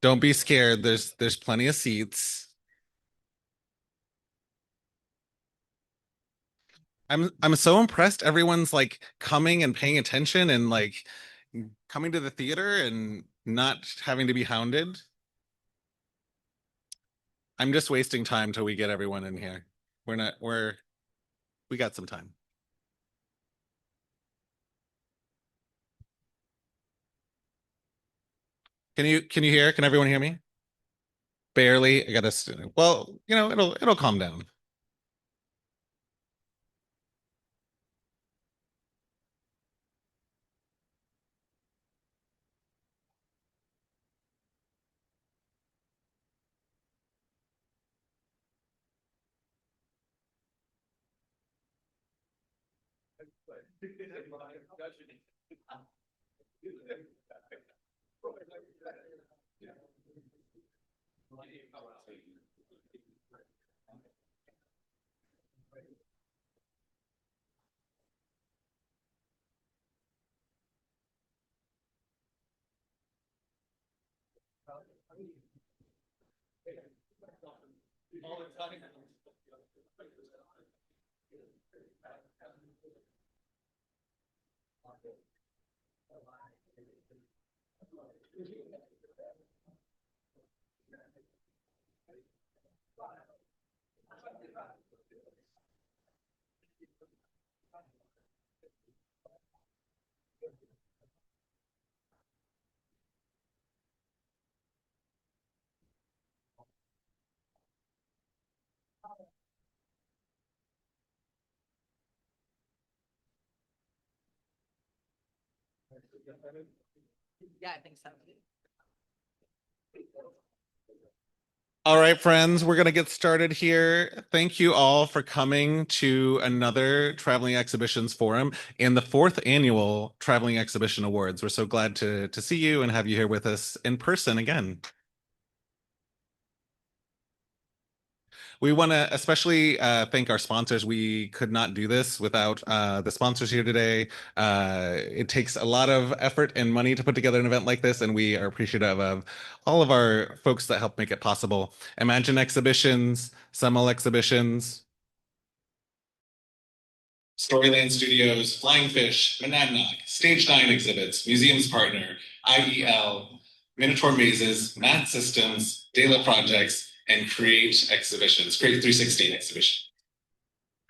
Don't be scared. There's plenty of seats. I'm so impressed. Everyone's like coming and paying attention and like coming to the theater and not having to be hounded. I'm just wasting time till we get everyone in here. We're not we got some time. Can you hear? Can everyone hear me? Barely. I gotta well, it'll calm down. Yeah, I think so. All right, friends, we're going to get started here. Thank you all for coming to another Traveling Exhibitions Forum and the fourth annual Traveling Exhibition Awards. We're so glad to see you and have you here with us in person again. We want to especially thank our sponsors. We could not do this without the sponsors here today. It takes a lot of effort and money to put together an event like this, and we are appreciative of all of our folks that help make it possible. Imagine Exhibitions, Summel Exhibitions, Storyland Studios, Flying Fish, Monadnock, Stage 9 Exhibits, Museums Partner, IEL, Minotaur Mazes, Math Systems, Dela Projects, and Create Exhibitions, Create 316 Exhibition.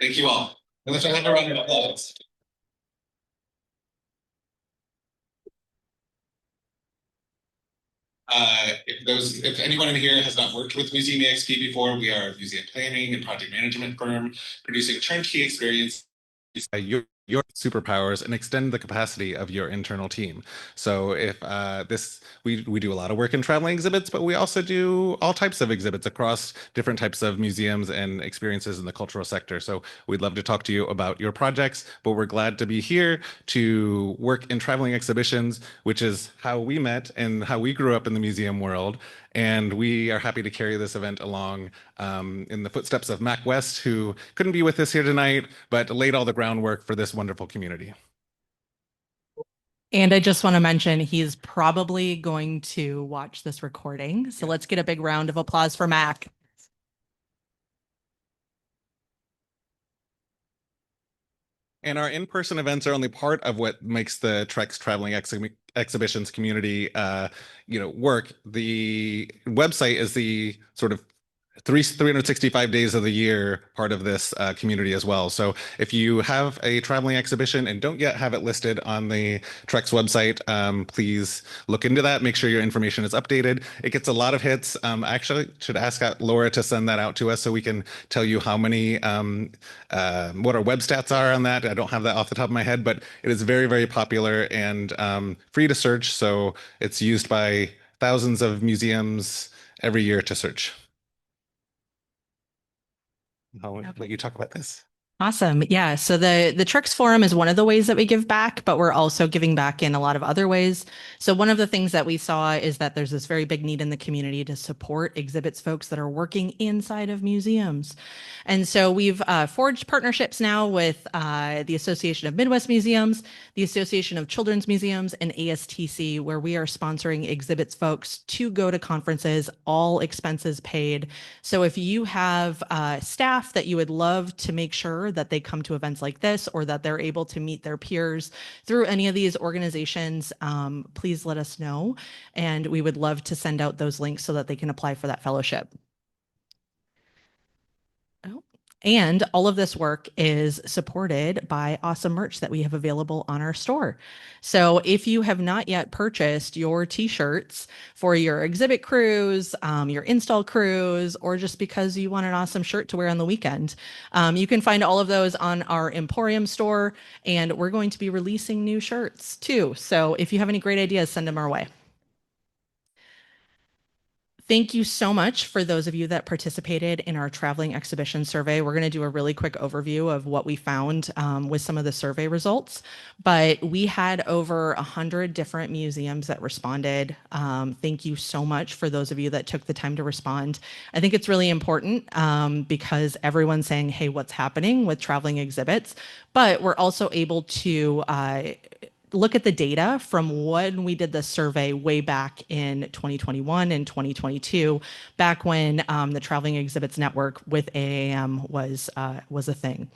Thank you all. And let's have a round of applause. If anyone in here has not worked with Museum EXP before, we are a museum planning and project management firm producing turnkey experience your superpowers and extend the capacity of your internal team. So if we do a lot of work in traveling exhibits, but we also do all types of exhibits across different types of museums and experiences in the cultural sector. So we'd love to talk to you about your projects, but we're glad to be here to work in traveling exhibitions, which is how we met and how we grew up in the museum world. And we are happy to carry this event along in the footsteps of Mac West, who couldn't be with us here tonight, but laid all the groundwork for this wonderful community. And I just want to mention he's probably going to watch this recording. So let's get a big round of applause for Mac. And our in-person events are only part of what makes the TREX traveling exhibitions community, work. The website is the sort of 365 days of the year part of this community as well. So if you have a traveling exhibition and don't yet have it listed on the TREX website, please look into that. Make sure your information is updated. It gets a lot of hits. I actually should ask Laura to send that out to us so we can tell you how many, what our web stats are on that. I don't have that off the top of my head, but it is very, very popular and free to search. So it's used by thousands of museums every year to search. I'll let you talk about this. Awesome. Yeah. So the TREX Forum is one of the ways that we give back, but we're also giving back in a lot of other ways. So one of the things that we saw is that there's this very big need in the community to support exhibits folks that are working inside of museums. And so we've forged partnerships now with the Association of Midwest Museums, the Association of Children's Museums, and ASTC, where we are sponsoring exhibits folks to go to conferences, all expenses paid. So if you have staff that you would love to make sure that they come to events like this or that they're able to meet their peers through any of these organizations, please let us know. And we would love to send out those links so that they can apply for that fellowship. Oh. And all of this work is supported by awesome merch that we have available on our store. So if you have not yet purchased your t-shirts for your exhibit crews, your install crews, or just because you want an awesome shirt to wear on the weekend, you can find all of those on our Emporium store. And we're going to be releasing new shirts too. So if you have any great ideas, send them our way. Thank you so much for those of you that participated in our traveling exhibition survey. We're going to do a really quick overview of what we found with some of the survey results. But we had over 100 different museums that responded. Thank you so much for those of you that took the time to respond. I think it's really important because everyone's saying, hey, what's happening with traveling exhibits? But we're also able to look at the data from when we did the survey way back in 2021 and 2022, back when the Traveling Exhibits Network with AAM was a thing.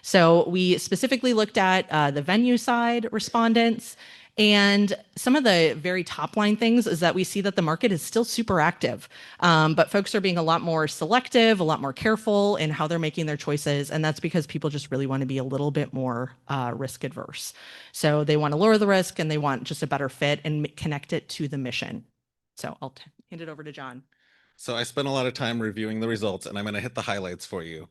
So we specifically looked at the venue side respondents. And some of the very top line things is that we see that the market is still super active, but folks are being a lot more selective, a lot more careful in how they're making their choices. And that's because people just really want to be a little bit more risk adverse. So they want to lower the risk and they want just a better fit and connect it to the mission. So I'll hand it over to John. So I spent a lot of time reviewing the results, and I'm going to hit the highlights for you.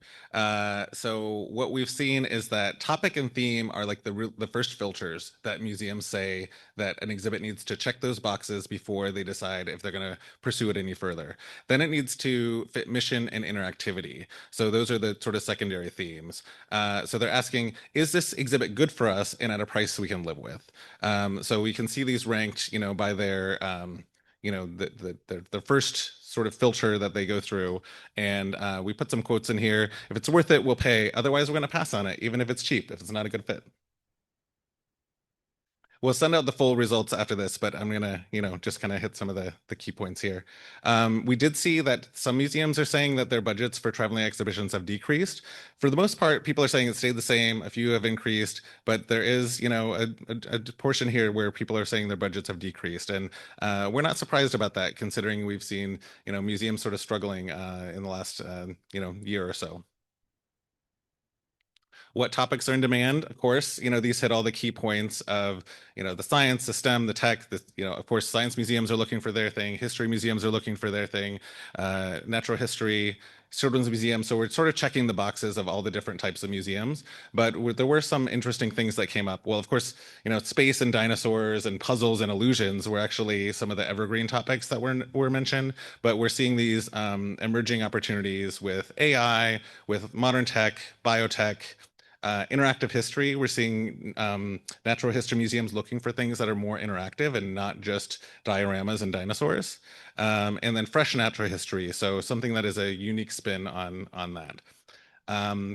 So what we've seen is that topic and theme are like the first filters that museums say that an exhibit needs to check those boxes before they decide if they're going to pursue it any further. Then it needs to fit mission and interactivity. So those are the sort of secondary themes. So they're asking, is this exhibit good for us and at a price we can live with? So we can see these ranked, by their the first sort of filter that they go through, and we put some quotes in here. If it's worth it, we'll pay. Otherwise, we're going to pass on it, even if it's cheap, if it's not a good fit. We'll send out the full results after this, but I'm gonna, just kind of hit some of the key points here. We did see that some museums are saying that their budgets for traveling exhibitions have decreased. For the most part, people are saying it stayed the same. A few have increased, but there is, a portion here where people are saying their budgets have decreased, and we're not surprised about that, considering we've seen, museums sort of struggling in the last, year or so. What topics are in demand? Of course, these hit all the key points of, the science, the STEM, the tech. Of course, science museums are looking for their thing. History museums are looking for their thing. Natural history, children's museums. So we're sort of checking the boxes of all the different types of museums. But there were some interesting things that came up. Well, of course, space and dinosaurs and puzzles and illusions were actually some of the evergreen topics that were mentioned. But we're seeing these emerging opportunities with AI, with modern tech, biotech, interactive history. We're seeing natural history museums looking for things that are more interactive and not just dioramas and dinosaurs. And then fresh natural history, so something that is a unique spin on that.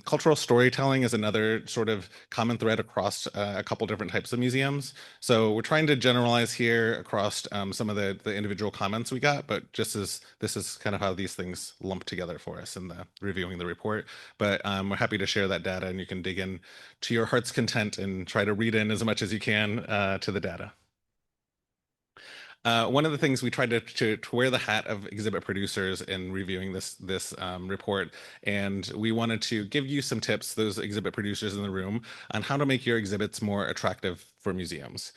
Cultural storytelling is another sort of common thread across a couple different types of museums. So we're trying to generalize here across some of the individual comments we got, but just as this is kind of how these things lump together for us in the reviewing the report. But we're happy to share that data, and you can dig in to your heart's content and try to read in as much as you can to the data. One of the things we tried to wear the hat of exhibit producers in reviewing this report, and we wanted to give you some tips, those exhibit producers in the room, on how to make your exhibits more attractive for museums.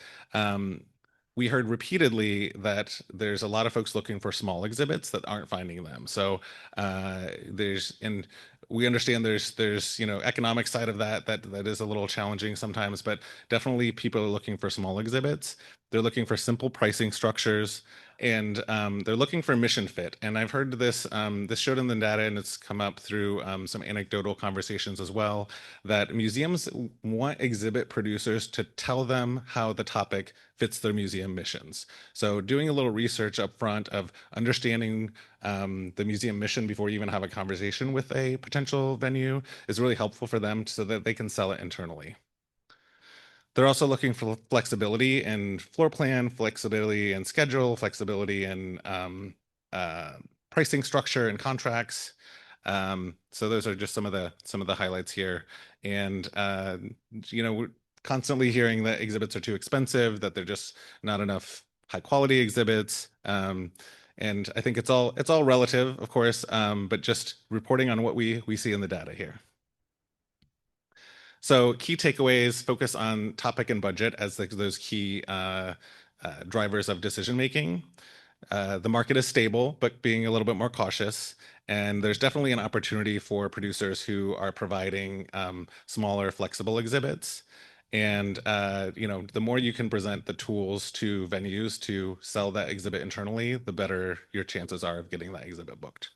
We heard repeatedly that there's a lot of folks looking for small exhibits that aren't finding them. So and we understand there's economic side of that is a little challenging sometimes, but definitely people are looking for small exhibits. They're looking for simple pricing structures, and they're looking for mission fit. And I've heard this this showed in the data, and it's come up through some anecdotal conversations as well, that museums want exhibit producers to tell them how the topic fits their museum missions. So doing a little research up front of understanding the museum mission before you even have a conversation with a potential venue is really helpful for them so that they can sell it internally. They're also looking for flexibility in floor plan, flexibility in schedule, flexibility in uh, pricing structure and contracts. So those are just some of the highlights here. And we're constantly hearing that exhibits are too expensive, that they're just not enough high quality exhibits. And I think it's all relative, of course, but just reporting on what we see in the data here. So key takeaways focus on topic and budget as those key drivers of decision making. The market is stable, but being a little bit more cautious. And there's definitely an opportunity for producers who are providing smaller, flexible exhibits. And the more you can present the tools to venues to sell that exhibit internally, the better your chances are of getting that exhibit booked.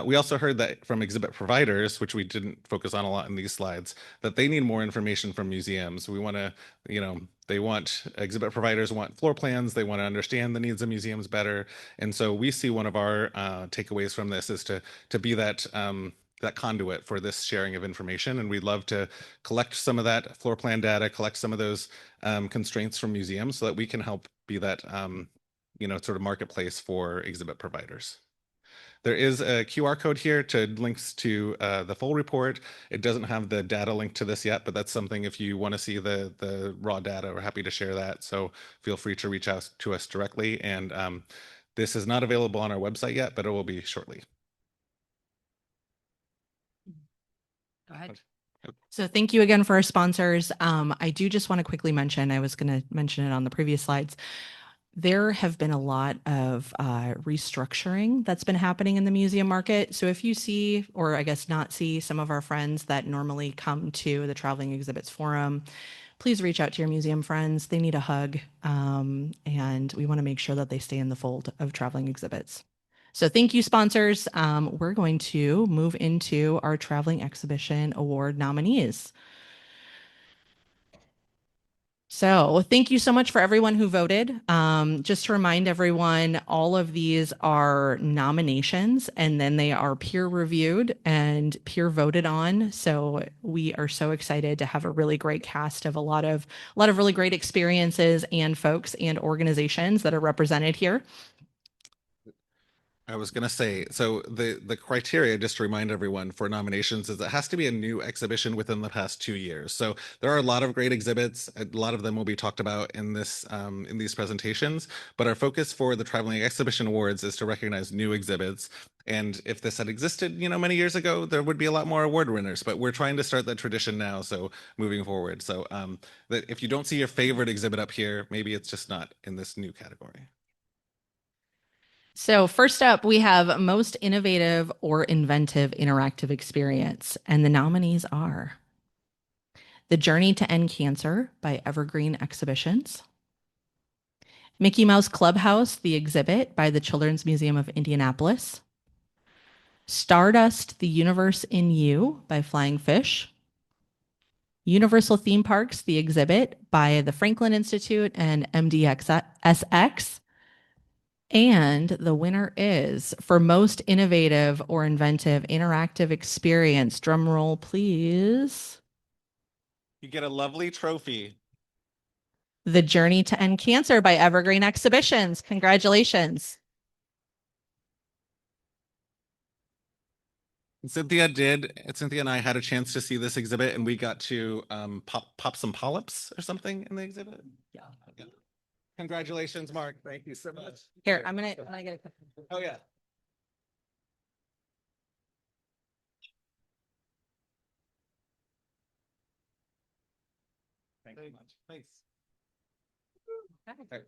We also heard that from exhibit providers, which we didn't focus on a lot in these slides, that they need more information from museums. We want to, they want exhibit providers want floor plans. They want to understand the needs of museums better. And so we see one of our takeaways from this is to be that conduit for this sharing of information. And we'd love to collect some of that floor plan data, collect some of those constraints from museums so that we can help be that, sort of marketplace for exhibit providers. There is a QR code here to links to the full report. It doesn't have the data link to this yet, but that's something if you want to see the raw data, we're happy to share that. So feel free to reach out to us directly. And this is not available on our website yet, but it will be shortly. Go ahead. So thank you again for our sponsors. I do just want to quickly mention, I was going to mention it on the previous slides. There have been a lot of restructuring that's been happening in the museum market. So if you see, or I guess not see, some of our friends that normally come to the Traveling Exhibits Forum, please reach out to your museum friends. They need a hug, and we want to make sure that they stay in the fold of traveling exhibits. So thank you, sponsors. We're going to move into our Traveling Exhibition Award nominees. So thank you so much for everyone who voted. Just to remind everyone, all of these are nominations and then they are peer reviewed and peer voted on. So we are so excited to have a really great cast of a lot of really great experiences and folks and organizations that are represented here. I was going to say, so the criteria, just to remind everyone for nominations, is it has to be a new exhibition within the past 2 years. So there are a lot of great exhibits. A lot of them will be talked about in these presentations. But our focus for the Traveling Exhibition Awards is to recognize new exhibits. And if this had existed, many years ago, there would be a lot more award winners. But we're trying to start that tradition now. So moving forward, so that if you don't see your favorite exhibit up here, maybe it's just not in this new category. So first up, we have most innovative or inventive interactive experience. And the nominees are The Journey to End Cancer by Evergreen Exhibitions, Mickey Mouse Clubhouse, the exhibit by the Children's Museum of Indianapolis, Stardust, the Universe in You by Flying Fish, Universal Theme Parks, the exhibit by the Franklin Institute and MDXSX. And the winner is for most innovative or inventive interactive experience. Drum roll, please. You get a lovely trophy. The Journey to End Cancer by Evergreen Exhibitions. Congratulations. Cynthia and I had a chance to see this exhibit, and we got to pop some polyps or something in the exhibit. Yeah. Congratulations, Mark. Thank you so much. Here, I'm gonna get a. Oh yeah. Thanks so much. Thanks. Okay.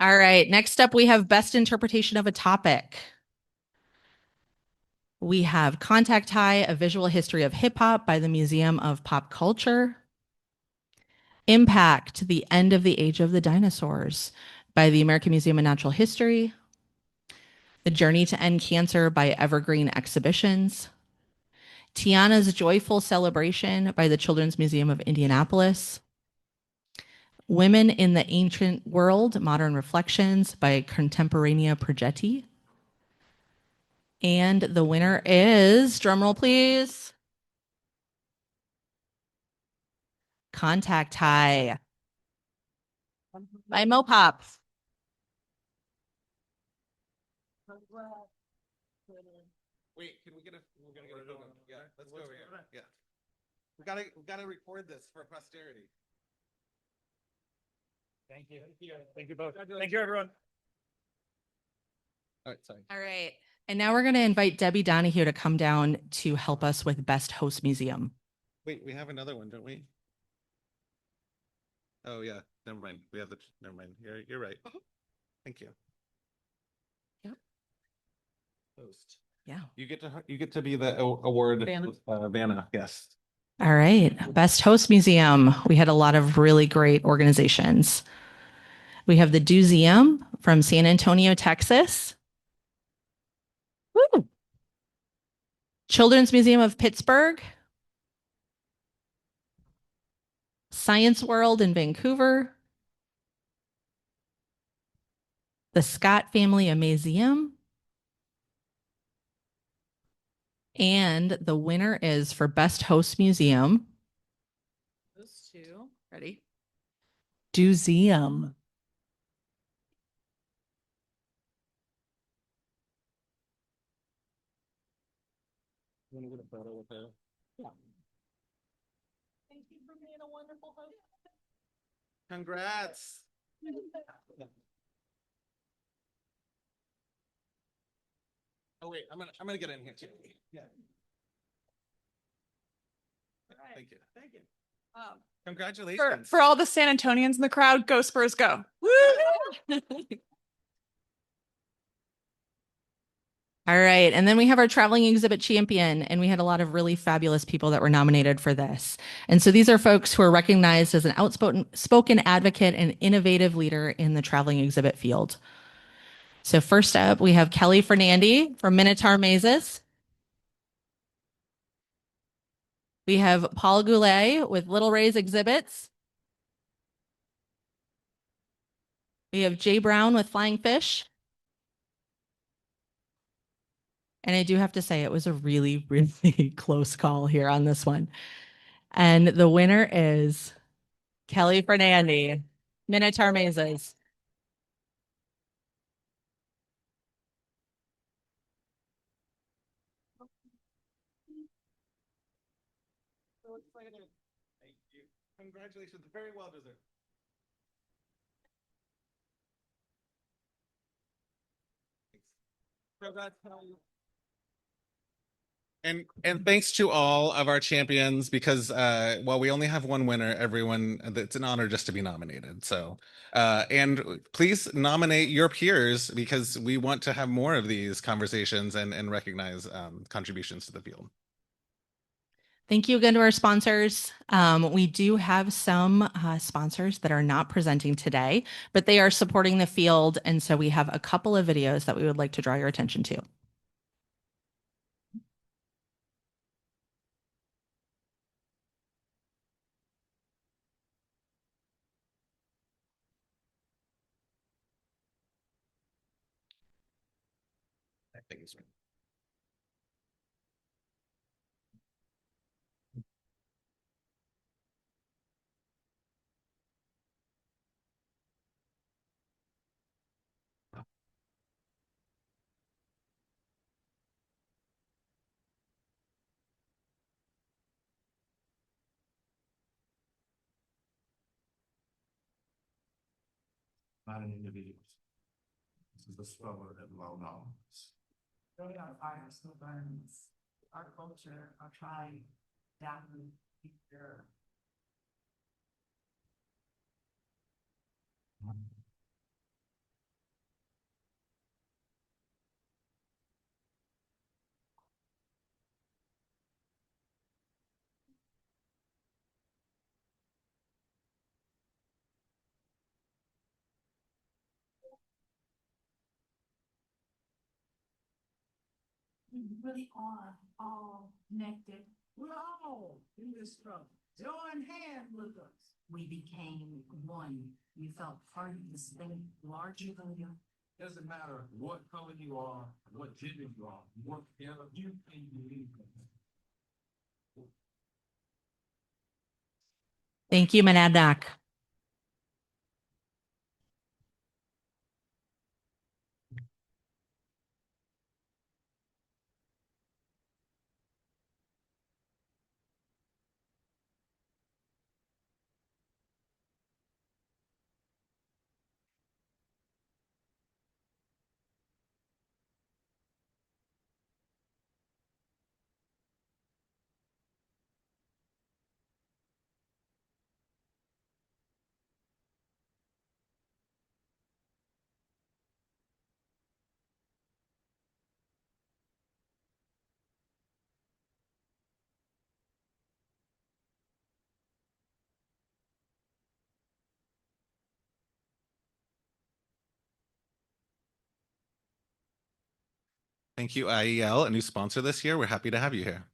All right. Next up, we have best interpretation of a topic. We have Contact High, A Visual History of Hip Hop by the Museum of Pop Culture. Impact: The End of the Age of the Dinosaurs by the American Museum of Natural History. The Journey to End Cancer by Evergreen Exhibitions. Tiana's Joyful Celebration by the Children's Museum of Indianapolis. Women in the Ancient World, Modern Reflections by Contemporanea Progetti. And the winner is, drumroll please, Contact High by Mopop. Wait, can we get a? We're gonna get a photo. Yeah, let's go over here. Yeah, we gotta record this for posterity. Thank you. Thank you both. Thank you, everyone. All right, sorry. All right. And now we're going to invite Debbie Donahue to come down to help us with Best Host Museum. Wait, we have another one, don't we? Oh yeah, never mind. We have the. Never mind. You're right. Thank you. Yep. Host. Yeah. You get to be the award. Vanna. Yes. All right. Best Host Museum. We had a lot of really great organizations. We have the Doozeum from San Antonio, Texas. Woo! Children's Museum of Pittsburgh. Science World in Vancouver. The Scott Family Amazeum. And the winner is for Best Host Museum. Those two. Ready? Doozeum. You want to get a photo with her? Yeah. Thank you for being a wonderful host. Congrats. Oh wait, I'm gonna get in here too. Yeah. Right. Thank you. Thank you. Congratulations. For all the San Antonians in the crowd, go Spurs, go. Woo! All right. And then we have our traveling exhibit champion, and we had a lot of really fabulous people that were nominated for this. And so these are folks who are recognized as an outspoken advocate and innovative leader in the traveling exhibit field. So first up, we have Kelly Fernandi from Minotaur Mazes. We have Paul Goulet with Little Ray's Exhibits. We have Jay Brown with Flying Fish. And I do have to say, it was a really, really close call here on this one. And the winner is Kelly Fernandi, Minotaur Mazes. So excited. Thank you. Congratulations. Very well deserved. Thanks. And thanks to all of our champions because while we only have one winner, everyone it's an honor just to be nominated. So and please nominate your peers because we want to have more of these conversations and recognize contributions to the field. Thank you again to our sponsors. We do have some sponsors that are not presenting today, but they are supporting the field. And so we have a couple of videos that we would like to draw your attention to. I think it's right. Not an individual. This is the struggle that we all know. Really our fire still burns. Our culture, our tribe, down here. We really are all connected. We're all in this struggle. Join hands with us. We became one. You felt part of this thing larger than you. Doesn't matter what color you are, what gender you are, what together you can believe in. Thank you, Monadnock. Thank you, IEL, a new sponsor this year. We're happy to have you here.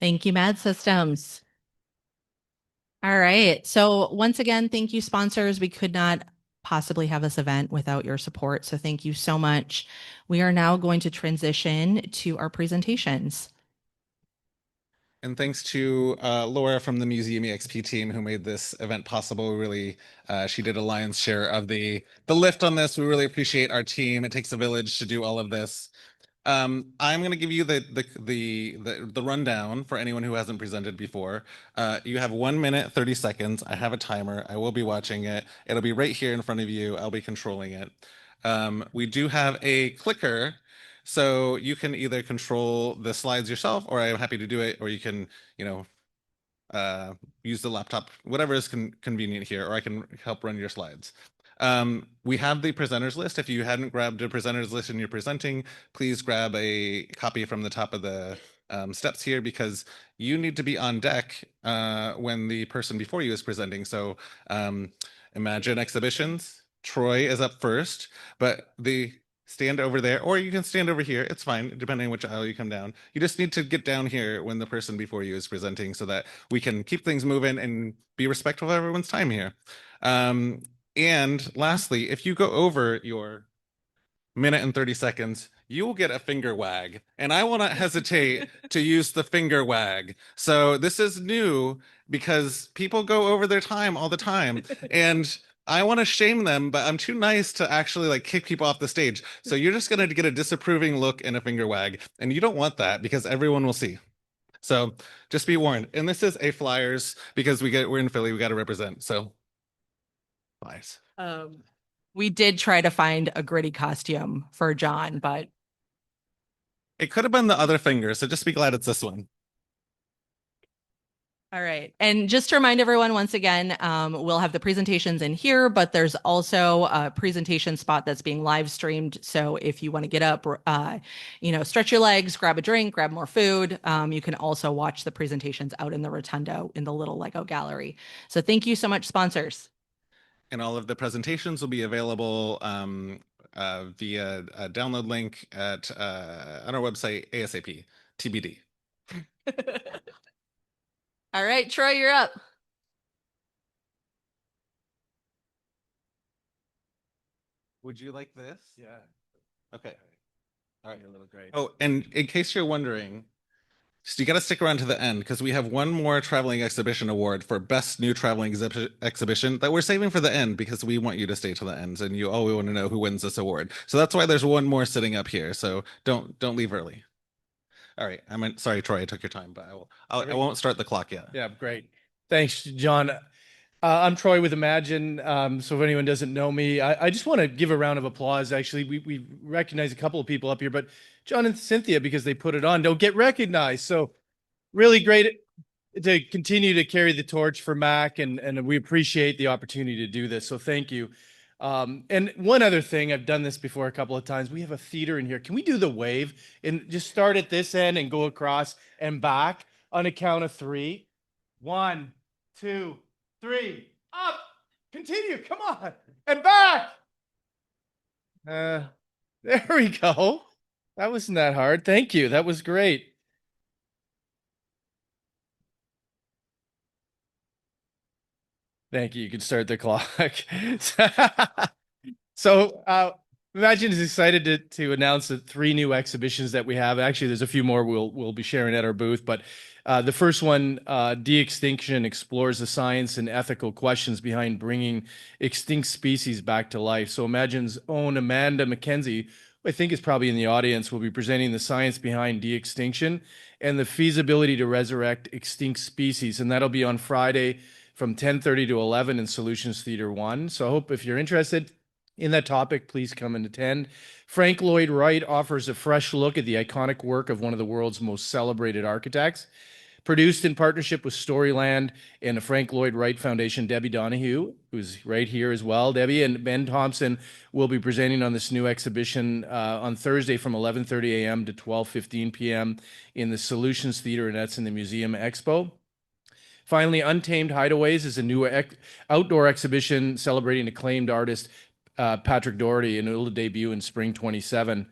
Thank you, Mad Systems. All right. So once again, thank you, sponsors. We could not possibly have this event without your support. So thank you so much. We are now going to transition to our presentations. And thanks to Laura from the Museum EXP team who made this event possible. Really, she did a lion's share of the lift on this. We really appreciate our team. It takes a village to do all of this. I'm going to give you the rundown for anyone who hasn't presented before. You have 1 minute, 30 seconds. I have a timer. I will be watching it. It'll be right here in front of you. I'll be controlling it. We do have a clicker, so you can either control the slides yourself, or I'm happy to do it, or you can, you know, use the laptop, whatever is convenient here, or I can help run your slides. We have the presenters list. If you hadn't grabbed a presenters list and you're presenting, please grab a copy from the top of the steps here, because you need to be on deck when the person before you is presenting. So Imagine Exhibitions, Troy is up first, but the stand over there, or you can stand over here. It's fine, depending on which aisle you come down. You just need to get down here when the person before you is presenting so that we can keep things moving and be respectful of everyone's time here. And lastly, if you go over your minute and 30 seconds, you will get a finger wag. And I will not hesitate to use the finger wag. So this is new because people go over their time all the time. And I want to shame them, but I'm too nice to actually like kick people off the stage. So you're just going to get a disapproving look and a finger wag. And you don't want that because everyone will see. So just be warned. And this is a Flyers because we're in Philly, we got to represent. So Flyers. We did try to find a gritty costume for John, but It could have been the other finger, so just be glad it's this one. all right. And just to remind everyone, once again, we'll have the presentations in here, but there's also a presentation spot that's being live streamed. So if you want to get up, stretch your legs, grab a drink, grab more food, you can also watch the presentations out in the rotunda in the little Lego gallery. So thank you so much, sponsors. And all of the presentations will be available via a download link at on our website, ASAP, TBD. All right, Troy, you're up. Would you like this? Yeah. Okay. All right. You're a little great. Oh, and in case you're wondering, So you got to stick around to the end because we have one more traveling exhibition award for best new traveling exhibition that we're saving for the end because we want you to stay to the end and you always want to know who wins this award. So that's why there's one more sitting up here. So don't leave early. All right. Sorry, Troy, I took your time, but I won't start the clock yet. Yeah, great. Thanks, John. I'm Troy with Imagine. So if anyone doesn't know me, I just want to give a round of applause. Actually, we recognize a couple of people up here, but John and Cynthia, because they put it on, don't get recognized. So really great to continue to carry the torch for Mac, and we appreciate the opportunity to do this. So thank you. And one other thing, I've done this before a couple of times. We have a theater in here. Can we do the wave and just start at this end and go across and back on a count of three? 1, 2, 3, up, continue, come on, and back. There we go. That wasn't that hard. Thank you. That was great. Thank you. You can start the clock. So Imagine is excited to announce the 3 new exhibitions that we have. Actually, there's a few more we'll be sharing at our booth, but the first one, De-Extinction, explores the science and ethical questions behind bringing extinct species back to life. So Imagine's own Amanda McKenzie, who I think is probably in the audience, will be presenting the science behind de-extinction and the feasibility to resurrect extinct species, and that'll be on Friday from 10:30 to 11 in Solutions Theater 1. So I hope if you're interested in that topic, please come and attend. Frank Lloyd Wright offers a fresh look at the iconic work of one of the world's most celebrated architects. Produced in partnership with Storyland and the Frank Lloyd Wright Foundation, Debbie Donahue, who's right here as well. Debbie and Ben Thompson will be presenting on this new exhibition on Thursday from 11:30 a.m. to 12:15 p.m. in the Solutions Theater, and that's in the Museum Expo. Finally, Untamed Hideaways is a new outdoor exhibition celebrating acclaimed artist Patrick Doherty, and it'll debut in spring 27.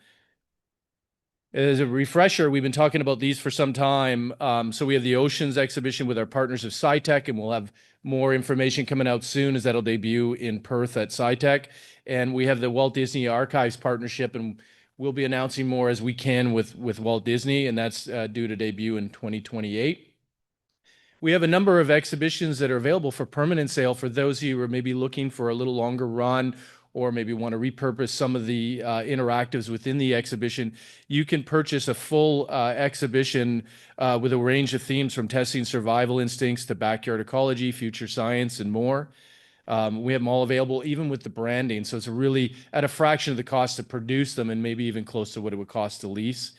As a refresher, we've been talking about these for some time. So we have the Oceans exhibition with our partners of SciTech, and we'll have more information coming out soon as that'll debut in Perth at SciTech. And we have the Walt Disney Archives partnership, and we'll be announcing more as we can with Walt Disney, and that's due to debut in 2028. We have a number of exhibitions that are available for permanent sale for those of you who are maybe looking for a little longer run or maybe want to repurpose some of the interactives within the exhibition. You can purchase a full exhibition with a range of themes from testing survival instincts to backyard ecology, future science, and more. We have them all available, even with the branding. So it's really at a fraction of the cost to produce them and maybe even close to what it would cost to lease.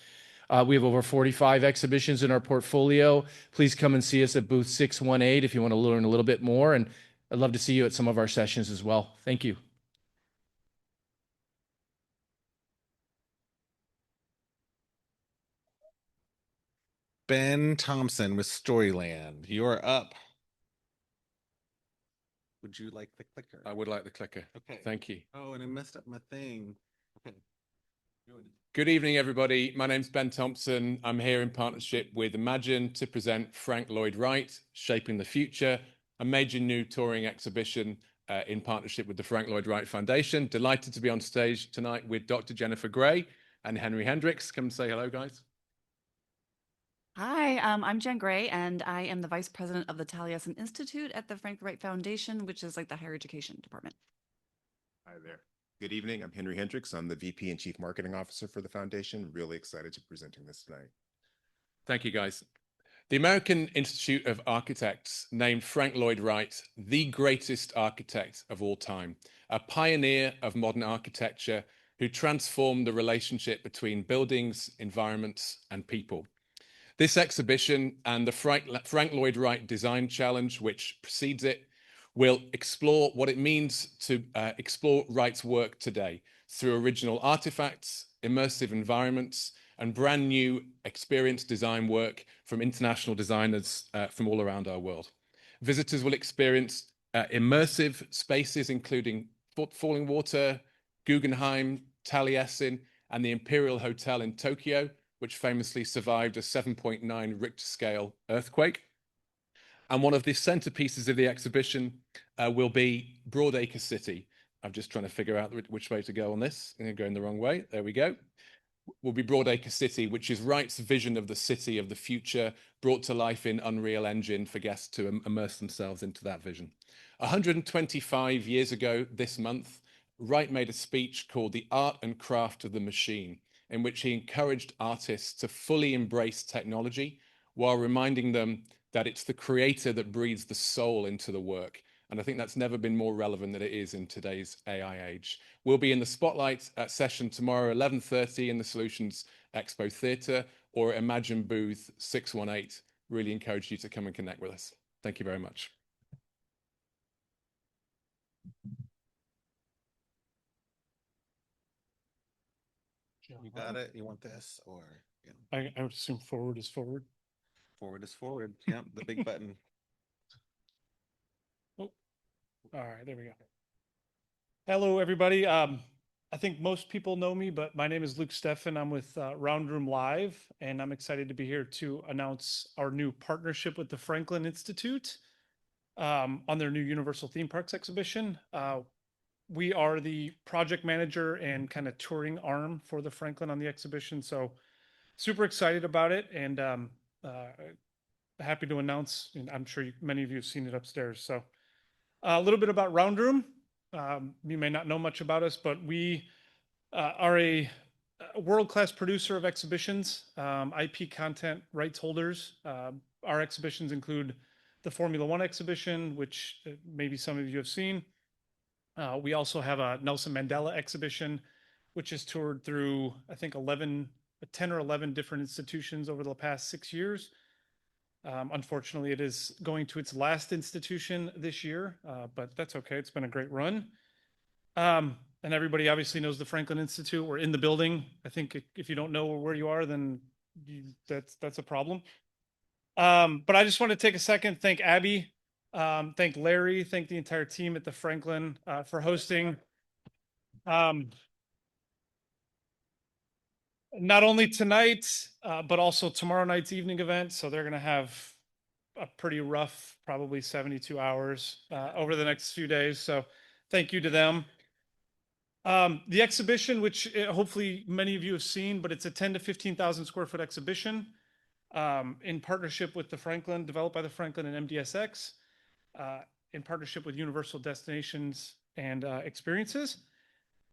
We have over 45 exhibitions in our portfolio. Please come and see us at booth 618 if you want to learn a little bit more. And I'd love to see you at some of our sessions as well. Thank you. Ben Thompson with Storyland. You're up. Would you like the clicker? I would like the clicker. Okay. Thank you. Oh, and I messed up my thing. Okay. Good evening, everybody. My name's Ben Thompson. I'm here in partnership with Imagine to present Frank Lloyd Wright, Shaping the Future, a major new touring exhibition in partnership with the Frank Lloyd Wright Foundation. Delighted to be on stage tonight with Dr. Jennifer Gray and Henry Hendricks. Come say hello, guys. Hi, I'm Jen Gray, and I am the Vice President of the Taliesin Institute at the Frank Wright Foundation, which is like the higher education department. Hi there. Good evening. I'm Henry Hendricks. I'm the VP and Chief Marketing Officer for the Foundation. Really excited to be presenting this tonight. Thank you, guys. The American Institute of Architects named Frank Lloyd Wright the greatest architect of all time, a pioneer of modern architecture who transformed the relationship between buildings, environments, and people. This exhibition and the Frank Lloyd Wright Design Challenge, which precedes it, will explore what it means to explore Wright's work today through original artifacts, immersive environments, and brand new experience design work from international designers from all around our world. Visitors will experience immersive spaces, including Falling Water, Guggenheim, Taliesin, and the Imperial Hotel in Tokyo, which famously survived a 7.9 Richter scale earthquake. And one of the centerpieces of the exhibition will be Broadacre City. I'm just trying to figure out which way to go on this. I'm going the wrong way. There we go. will be Broadacre City, which is Wright's vision of the city of the future, brought to life in Unreal Engine for guests to immerse themselves into that vision. 125 years ago this month, Wright made a speech called The Art and Craft of the Machine, in which he encouraged artists to fully embrace technology while reminding them that it's the creator that breathes the soul into the work. And I think that's never been more relevant than it is in today's AI age. We'll be in the Spotlight session tomorrow, 11:30 in the Solutions Expo Theatre, or Imagine booth 618. Really encourage you to come and connect with us. Thank you very much. You got it? You want this or I would assume forward is forward. forward is forward? Yeah, the big button. Oh, all right, there we go. Hello, everybody. I think most people know me, but my name is Luke Steffen. I'm with Round Room Live, and I'm excited to be here to announce our new partnership with the Franklin Institute on their new Universal Theme Parks exhibition. We are the project manager and kind of touring arm for the Franklin on the exhibition, so super excited about it, and happy to announce, and I'm sure many of you have seen it upstairs. So a little bit about Round Room. You may not know much about us, but we are a world-class producer of exhibitions, IP content rights holders. Our exhibitions include the Formula One exhibition, which maybe some of you have seen. We also have a Nelson Mandela exhibition, which has toured through, I think, 10 or 11 different institutions over the past 6 years. Unfortunately, it is going to its last institution this year, but that's okay. It's been a great run. And everybody obviously knows the Franklin Institute. We're in the building. I think if you don't know where you are, then that's a problem. But I just want to take a second, thank Abby, thank Larry, thank the entire team at the Franklin for hosting. Not only tonight, but also tomorrow night's evening event. So they're going to have a pretty rough, probably 72 hours over the next few days. So thank you to them. The exhibition, which hopefully many of you have seen, but it's a 10 to 15,000 square foot exhibition in partnership with the Franklin, developed by the Franklin and MDSX, in partnership with Universal Destinations and Experiences.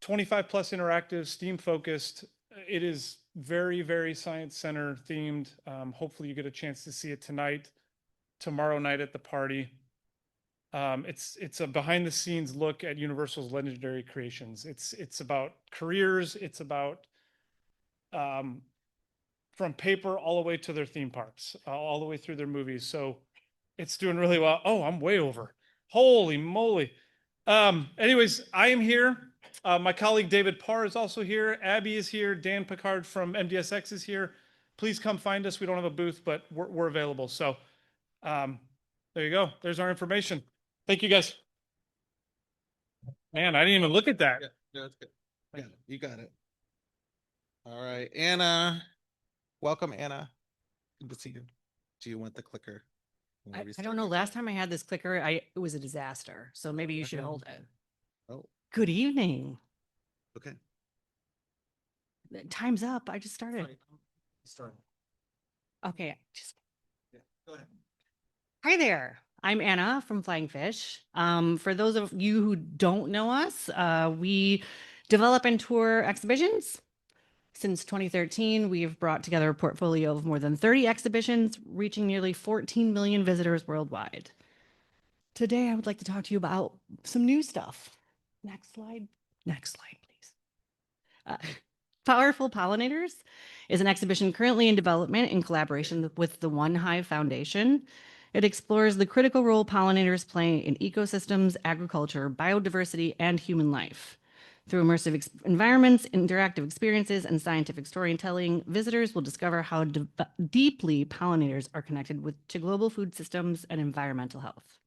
25 plus interactive, STEAM focused. It is very, very science center themed. Hopefully you get a chance to see it tonight, tomorrow night at the party. It's a behind the scenes look at Universal's legendary creations. It's about careers. It's about from paper all the way to their theme parks, all the way through their movies. So it's doing really well. Oh, I'm way over. Holy moly. Anyways, I am here. My colleague David Parr is also here. Abby is here. Dan Picard from MDSX is here. Please come find us. We don't have a booth, but we're available. So there you go. There's our information. Thank you, guys. Man, I didn't even look at that. Yeah, no, it's good. Yeah, you got it. All right, Anna. Welcome, Anna. Good to see you. Do you want the clicker? I don't know. Last time I had this clicker, it was a disaster. So maybe you should Okay. hold it. Oh, Good evening. okay. Time's up. I just started. Start. Okay. Just Yeah, go ahead. hi there. I'm Anna from Flying Fish. For those of you who don't know us, we develop and tour exhibitions. Since 2013, we've brought together a portfolio of more than 30 exhibitions, reaching nearly 14 million visitors worldwide. Today, I would like to talk to you about some new stuff. Next slide. Next slide, please. Powerful Pollinators is an exhibition currently in development in collaboration with the One Hive Foundation. It explores the critical role pollinators play in ecosystems, agriculture, biodiversity, and human life. Through immersive environments, interactive experiences, and scientific storytelling, visitors will discover how deeply pollinators are connected to global food systems and environmental health.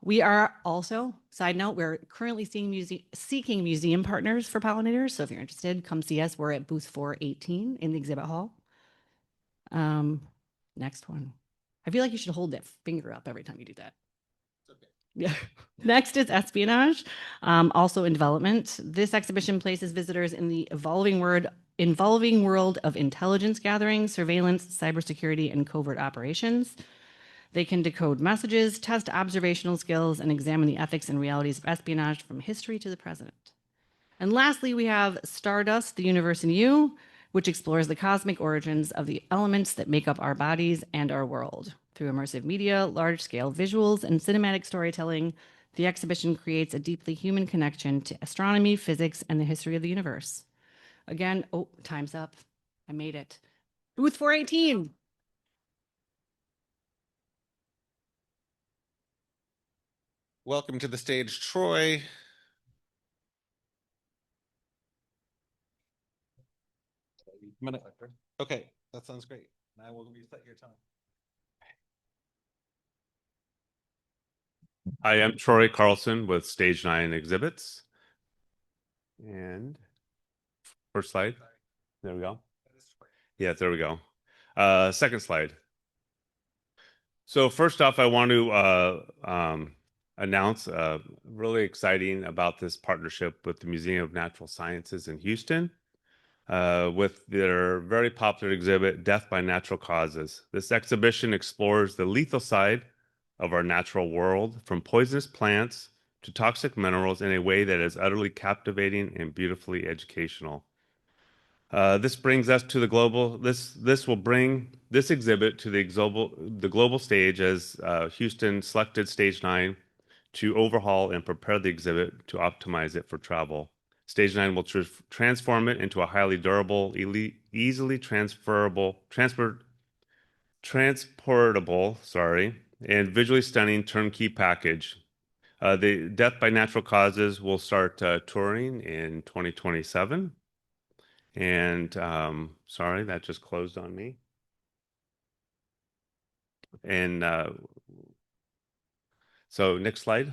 We are also, side note, we're currently seeking museum partners for pollinators. So if you're interested, come see us. We're at booth 418 in the exhibit hall. Next one. I feel like you should hold that finger up every time you do that. It's okay. Yeah. Next is espionage, also in development. This exhibition places visitors in the evolving world of intelligence gathering, surveillance, cybersecurity, and covert operations. They can decode messages, test observational skills, and examine the ethics and realities of espionage from history to the present. And lastly, we have Stardust, the Universe in You, which explores the cosmic origins of the elements that make up our bodies and our world. Through immersive media, large-scale visuals, and cinematic storytelling, the exhibition creates a deeply human connection to astronomy, physics, and the history of the universe. Again, oh, time's up. I made it. Booth 418. Welcome to the stage, Troy. Okay, that sounds great. I will reset your time. I am Troy Carlson with Stage 9 Exhibits. And first slide. There we go. Yeah, there we go. Second slide. So first off, I want to announce really exciting about this partnership with the Museum of Natural Sciences in Houston with their very popular exhibit, Death by Natural Causes. This exhibition explores the lethal side of our natural world, from poisonous plants to toxic minerals, in a way that is utterly captivating and beautifully educational. This brings us to the global. This will bring this exhibit to the global stage, as Houston selected Stage 9 to overhaul and prepare the exhibit to optimize it for travel. Stage 9 will transform it into a highly durable, easily transportable, and visually stunning turnkey package. The Death by Natural Causes will start touring in 2027. And sorry, that just closed on me. And so next slide.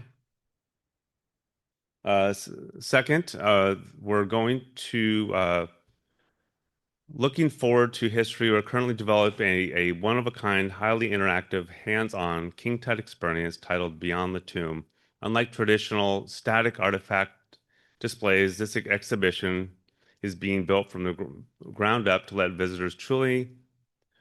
Second, we're going to looking forward to history. We're currently developing a one-of-a-kind, highly interactive, hands-on King Tut experience titled Beyond the Tomb. Unlike traditional static artifact displays, this exhibition is being built from the ground up to let visitors truly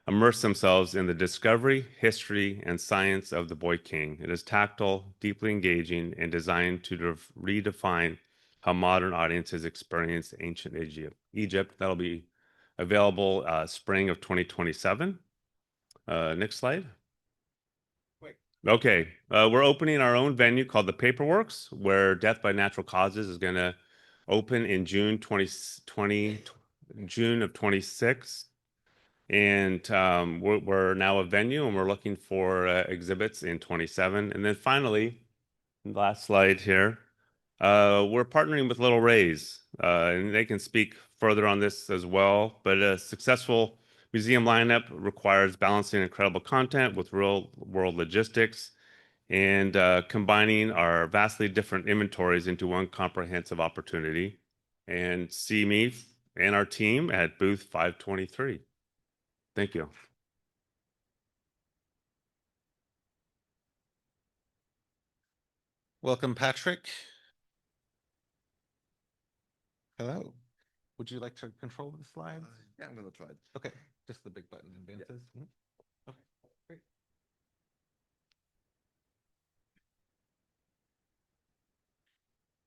immerse themselves in the discovery, history, and science of the Boy King. It is tactile, deeply engaging, and designed to redefine how modern audiences experience ancient Egypt. That'll be available spring of 2027. Next slide. Okay, we're opening our own venue called the Paperworks, where Death by Natural Causes is going to open in June of 26. And we're now a venue, and we're looking for exhibits in 27. And then finally, last slide here, we're partnering with Little Rays, and they can speak further on this as well. But a successful museum lineup requires balancing incredible content with real-world logistics and combining our vastly different inventories into one comprehensive opportunity. And see me and our team at booth 523. Thank you. Welcome, Patrick. Hello. Would you like to control the slides? Yeah, I'm going to try it. Okay, just the big button advances. Yeah. Okay, great.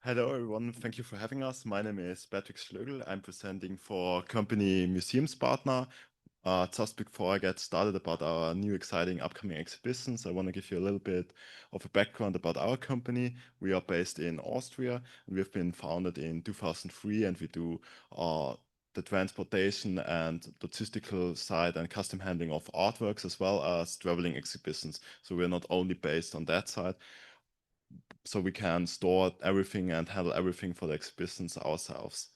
Hello, everyone. Thank you for having us. My name is Patrick Schlögl. I'm presenting for company Museums Partner. Just before I get started about our new exciting upcoming exhibitions, I want to give you a little bit of a background about our company. We are based in Austria, and we've been founded in 2003, and we do the transportation and logistical side and custom handling of artworks, as well as traveling exhibitions. So we're not only based on that side, so we can store everything and handle everything for the exhibitions ourselves.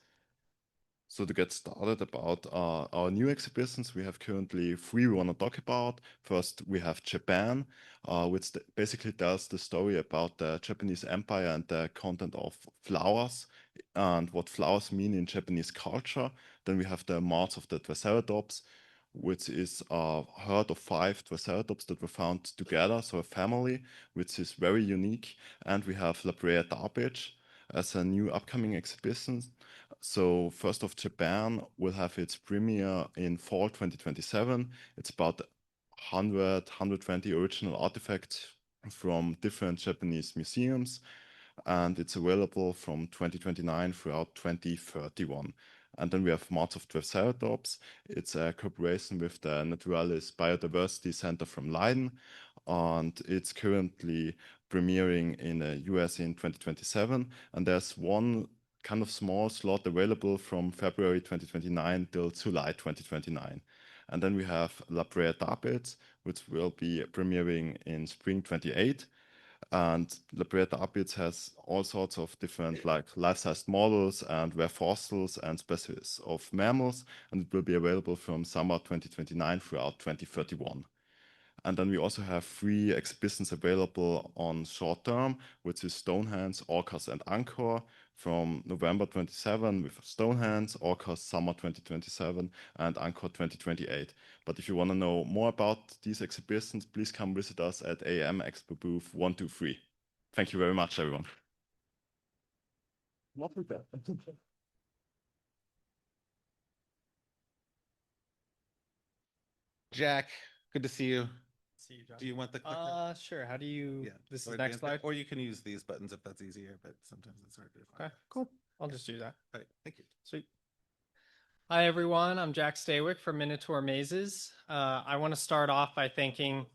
So to get started about our new exhibitions, we have currently 3 we want to talk about. First, we have Japan, which basically tells the story about the Japanese Empire and the content of flowers and what flowers mean in Japanese culture. Then we have the March of the Triceratops, which is a herd of 5 Triceratops that were found together, so a family, which is very unique. And we have La Brea Garbage as a new upcoming exhibition. So first of Japan will have its premiere in fall 2027. It's about 120 original artifacts from different Japanese museums, and it's available from 2029 throughout 2031. And then we have March of Triceratops. It's a cooperation with the Naturalis Biodiversity Center from Leiden, and it's currently premiering in the US in 2027. And there's one kind of small slot available from February 2029 till July 2029. And then we have La Brea Tapids, which will be premiering in spring 28. And La Brea Tapids has all sorts of different like life-sized models and rare fossils and species of mammals, and it will be available from summer 2029 throughout 2031. And then we also have 3 exhibitions available on short term, which is Stonehenge, Orcas, and Angkor from November 27 with Stonehenge, Orcas summer 2027, and Angkor 2028. But if you want to know more about these exhibitions, please come visit us at AAM Expo booth 123. Thank you very much, everyone. Jack, good to see you. See you, John. Do you want the clicker? Sure. How do you? Yeah. This Or is next advance it, slide. or you can use these buttons if that's easier, but sometimes it's hard to find. Okay, cool. I'll just do that. All right, thank you. Sweet. Hi, everyone. I'm Jack Stawick from Minotaur Mazes. I want to start off by thanking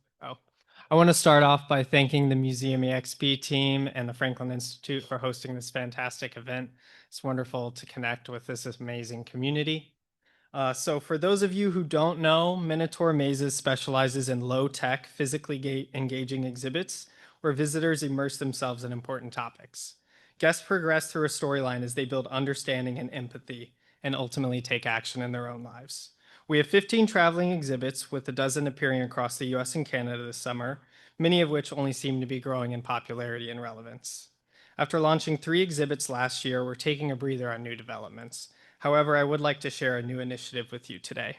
the Museum EXP team and the Franklin Institute for hosting this fantastic event. It's wonderful to connect with this amazing community. So for those of you who don't know, Minotaur Mazes specializes in low-tech, physically engaging exhibits where visitors immerse themselves in important topics. Guests progress through a storyline as they build understanding and empathy and ultimately take action in their own lives. We have 15 traveling exhibits, with a dozen appearing across the US and Canada this summer, many of which only seem to be growing in popularity and relevance. After launching 3 exhibits last year, we're taking a breather on new developments. However, I would like to share a new initiative with you today.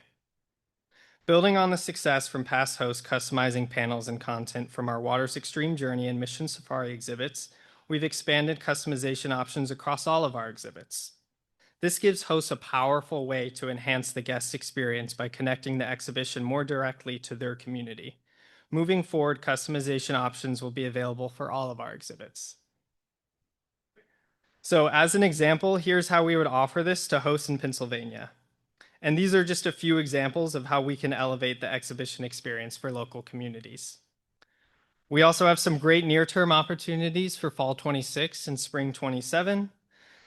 Building on the success from past hosts customizing panels and content from our Waters Extreme Journey and Mission Safari exhibits, we've expanded customization options across all of our exhibits. This gives hosts a powerful way to enhance the guest experience by connecting the exhibition more directly to their community. Moving forward, customization options will be available for all of our exhibits. So as an example, here's how we would offer this to hosts in Pennsylvania. And these are just a few examples of how we can elevate the exhibition experience for local communities. We also have some great near-term opportunities for fall 26 and spring 27.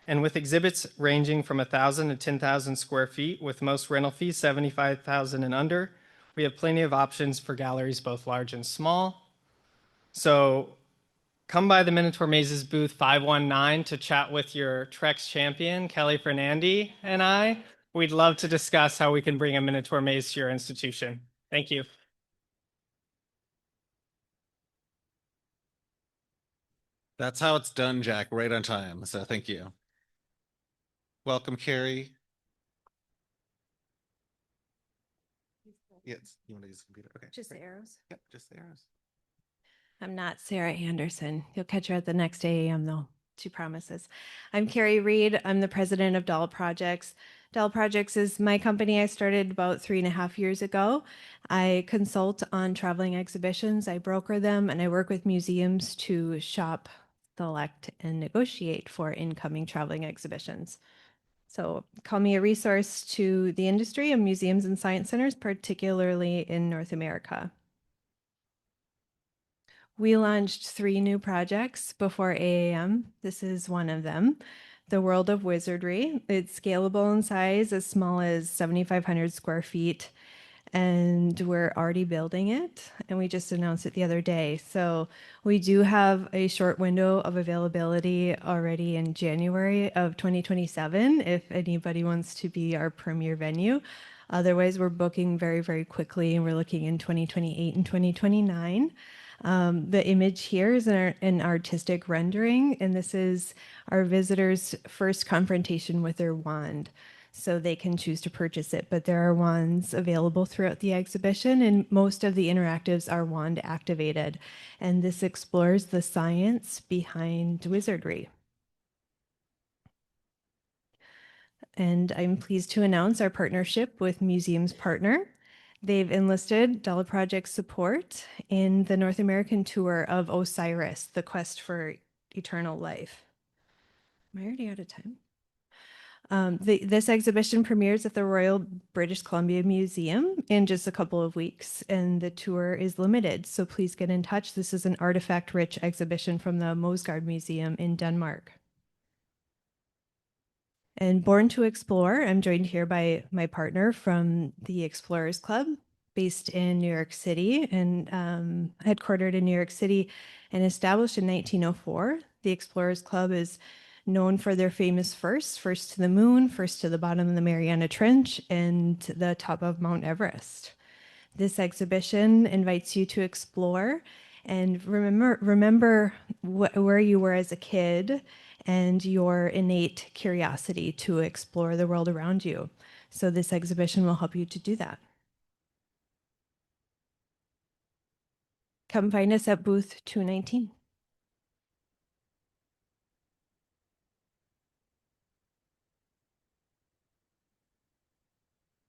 And with exhibits ranging from 1,000 to 10,000 square feet, with most rental fees 75,000 and under, we have plenty of options for galleries both large and small. So come by the Minotaur Mazes booth 519 to chat with your TREX champion, Kelly Fernandi, and I. We'd love to discuss how we can bring a Minotaur maze to your institution. Thank you. That's how it's done, Jack, right on time. So thank you. Welcome, Carrie. Yes, you want to use the computer? Okay. Just great. the arrows? Yep, just the arrows. I'm not Sarah Anderson. You'll catch her at the next AAM though. She promises. I'm Carrie Reed. I'm the president of Doll Projects. Doll Projects is my company I started about 3.5 years ago. I consult on traveling exhibitions, I broker them, and I work with museums to shop, select, and negotiate for incoming traveling exhibitions. So call me a resource to the industry of museums and science centers, particularly in North America. We launched 3 new projects before AAM. This is one of them, The World of Wizardry. It's scalable in size, as small as 7,500 square feet, and we're already building it, and we just announced it the other day. So we do have a short window of availability already in January of 2027 if anybody wants to be our premier venue. Otherwise, we're booking very, very quickly, and we're looking in 2028 and 2029. The image here is an artistic rendering, and this is our visitors' first confrontation with their wand. so they can choose to purchase it. But there are wands available throughout the exhibition, and most of the interactives are wand activated. And this explores the science behind wizardry. And I'm pleased to announce our partnership with Museums Partner. They've enlisted Dollar Project support in the North American tour of Osiris, the quest for eternal life. Am I already out of time? This exhibition premieres at the Royal British Columbia Museum in just a couple of weeks, and the tour is limited, so please get in touch. This is an artifact-rich exhibition from the Mosgard Museum in Denmark. And Born to Explore, I'm joined here by my partner from the Explorers Club, based in New York City and headquartered in New York City and established in 1904. The Explorers Club is known for their famous first to the moon, first to the bottom of the Mariana Trench, and the top of Mount Everest. This exhibition invites you to explore and remember where you were as a kid and your innate curiosity to explore the world around you. So this exhibition will help you to do that. Come find us at booth 219.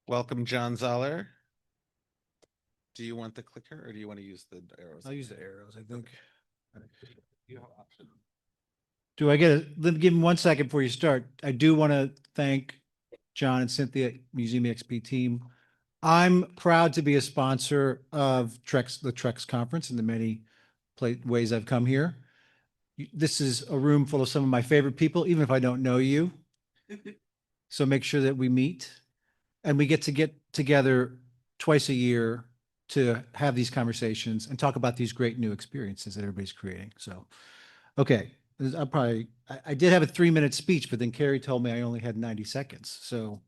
Welcome, John Zoller. Do you want the clicker or do you want to use the arrows? I'll use the arrows, I think. You have option. Do I get it? Let me give him 1 second before you start. I do want to thank John and Cynthia, Museum XP team. I'm proud to be a sponsor of TREX, the TREX conference, in the many ways I've come here. This is a room full of some of my favorite people, even if I don't know you. So make sure that we meet, and we get together twice a year to have these conversations and talk about these great new experiences that everybody's creating. So, okay. I did have a 3-minute speech, but then Carrie told me I only had 90 seconds. So,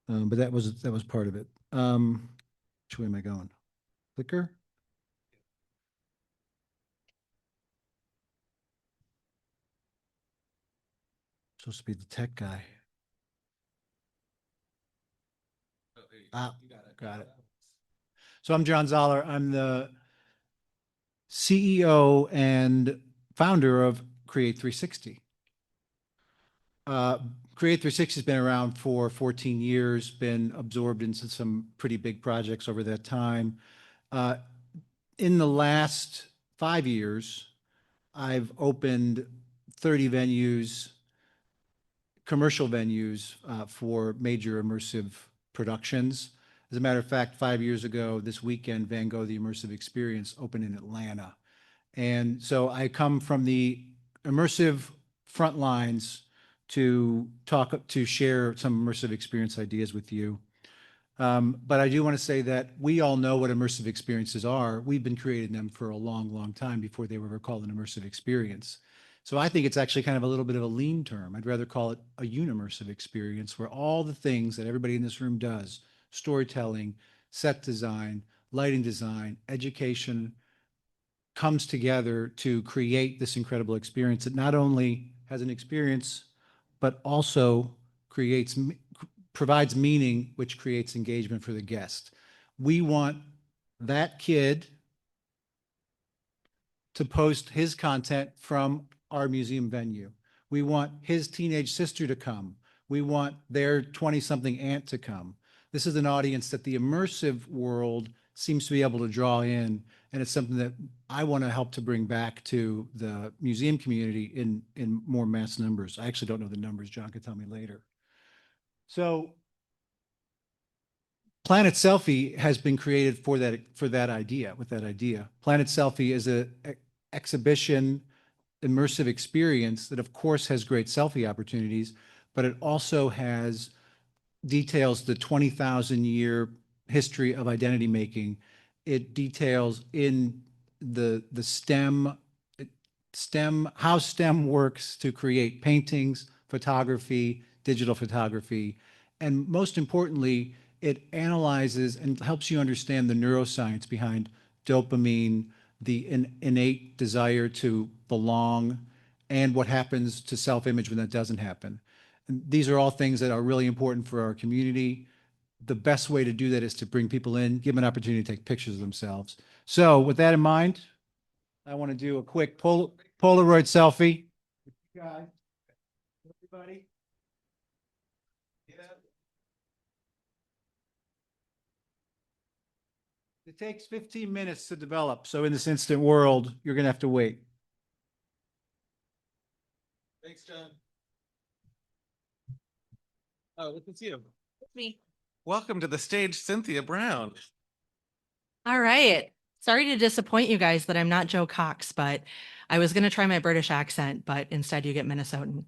but that was part of it. Which way am I going? Clicker? Supposed to be the tech guy. Got it. So I'm John Zoller. I'm the CEO and founder of Create 360. Create 360 has been around for 14 years, been absorbed into some pretty big projects over that time. In the last 5 years, I've opened 30 venues, commercial venues for major immersive productions. As a matter of fact, 5 years ago, this weekend, Van Gogh, the Immersive Experience opened in Atlanta. And so I come from the immersive front lines to share some immersive experience ideas with you. But I do want to say that we all know what immersive experiences are. We've been creating them for a long, long time before they were ever called an immersive experience. So I think it's actually kind of a little bit of a lean term. I'd rather call it a unimmersive experience, where all the things that everybody in this room does, storytelling, set design, lighting design, education, comes together to create this incredible experience that not only has an experience, but also provides meaning, which creates engagement for the guest. We want that kid to post his content from our museum venue. We want his teenage sister to come. We want their 20-something aunt to come. This is an audience that the immersive world seems to be able to draw in, and it's something that I want to help to bring back to the museum community in more mass numbers. I actually don't know the numbers. John could tell me later. So Planet Selfie has been created for that idea. Planet Selfie is an exhibition immersive experience that of course has great selfie opportunities, but it also details the 20,000 year history of identity making. It details in the STEM, how STEM works to create paintings, photography, digital photography, and most importantly, it analyzes and helps you understand the neuroscience behind dopamine, the innate desire to belong, and what happens to self-image when that doesn't happen. These are all things that are really important for our community. The best way to do that is to bring people in, give them an opportunity to take pictures of themselves. So with that in mind, I want to do a quick Polaroid selfie. Guys, everybody. It takes 15 minutes to develop. So in this instant world, you're going to have to wait. Thanks, John. Oh, look at you. Me. Welcome to the stage, Cynthia Brown. All right. Sorry to disappoint you guys that I'm not Joe Cox, but I was going to try my British accent, but instead you get Minnesotan.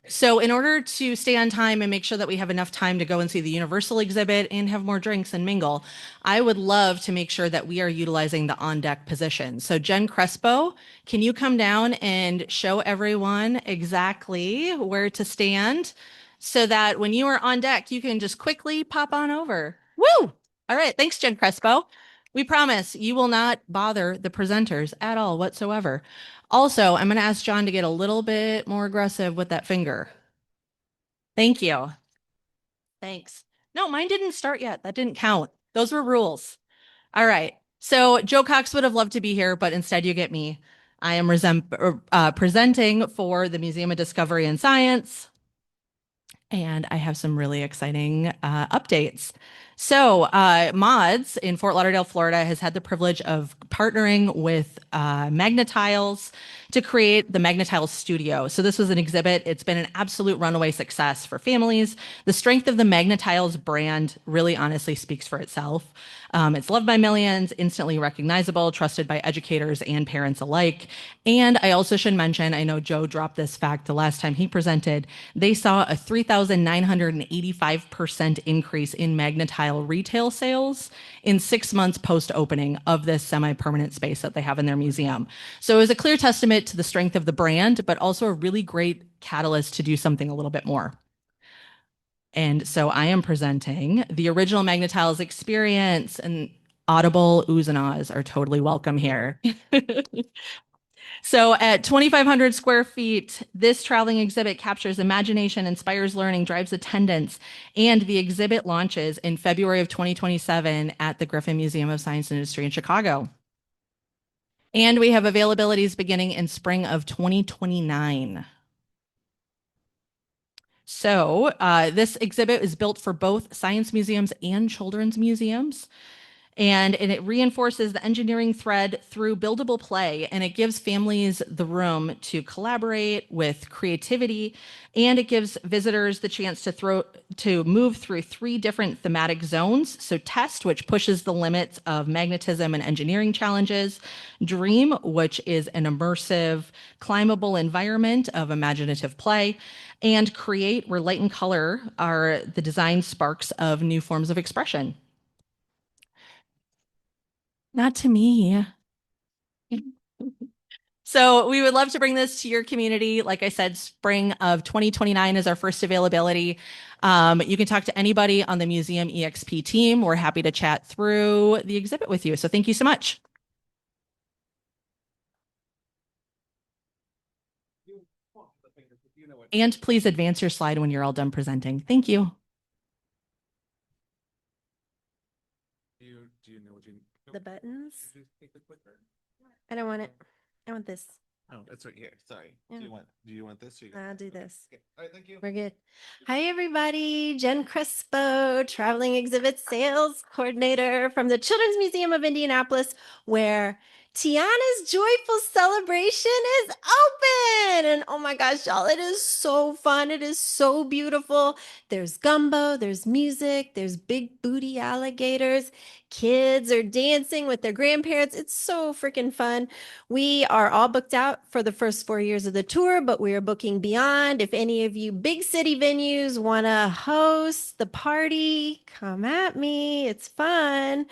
So in order to stay on time and make sure that we have enough time to go and see the Universal exhibit and have more drinks and mingle, I would love to make sure that we are utilizing the on-deck position. So Jen Crespo, can you come down and show everyone exactly where to stand so that when you are on deck, you can just quickly pop on over. Woo! All right. Thanks, Jen Crespo. We promise you will not bother the presenters at all whatsoever. Also, I'm going to ask John to get a little bit more aggressive with that finger. Thank you. Thanks. No, mine didn't start yet. That didn't count. Those were rules. All right. So Joe Cox would have loved to be here, but instead you get me. I am presenting for the Museum of Discovery and Science, and I have some really exciting updates. So Mods in Fort Lauderdale, Florida has had the privilege of partnering with Magnetiles to create the Magnetiles Studio. So this was an exhibit. It's been an absolute runaway success for families. The strength of the Magnetiles brand really honestly speaks for itself. It's loved by millions, instantly recognizable, trusted by educators and parents alike. And I also should mention, I know Joe dropped this fact the last time he presented, they saw a 3,985% increase in Magnetile retail sales in 6 months post-opening of this semi-permanent space that they have in their museum. So it was a clear testament to the strength of the brand, but also a really great catalyst to do something a little bit more. And so I am presenting the original Magnetiles experience, and audible oohs and ahs are totally welcome here. So at 2,500 square feet, this traveling exhibit captures imagination, inspires learning, drives attendance, and the exhibit launches in February of 2027 at the Griffin Museum of Science and Industry in Chicago. And we have availabilities beginning in spring of 2029. So this exhibit is built for both science museums and children's museums. And it reinforces the engineering thread through buildable play, and it gives families the room to collaborate with creativity, and it gives visitors the chance to move through 3 different thematic zones. So Test, which pushes the limits of magnetism and engineering challenges; Dream, which is an immersive, climbable environment of imaginative play; and Create, where light and color are the design sparks of new forms of expression. Not to me. So we would love to bring this to your community. Like I said, spring of 2029 is our first availability. You can talk to anybody on the Museum EXP team. We're happy to chat through the exhibit with you. So thank you so much. And please advance your slide when you're all done presenting. Thank you. Do you know what you the buttons? I don't want it. I want this. Oh, that's right here. Sorry. Yeah. Do you want this? Or you I'll do this. Okay. All right, thank you. We're good. Hi, everybody. Jen Crespo, Traveling Exhibit Sales Coordinator from the Children's Museum of Indianapolis, where Tiana's Joyful Celebration is open. And oh my gosh, y'all, it is so fun. It is so beautiful. There's gumbo, there's music, there's big booty alligators. Kids are dancing with their grandparents. It's so freaking fun. We are all booked out for the first 4 years of the tour, but we are booking beyond. If any of you big city venues want to host the party, come at me. It's fun.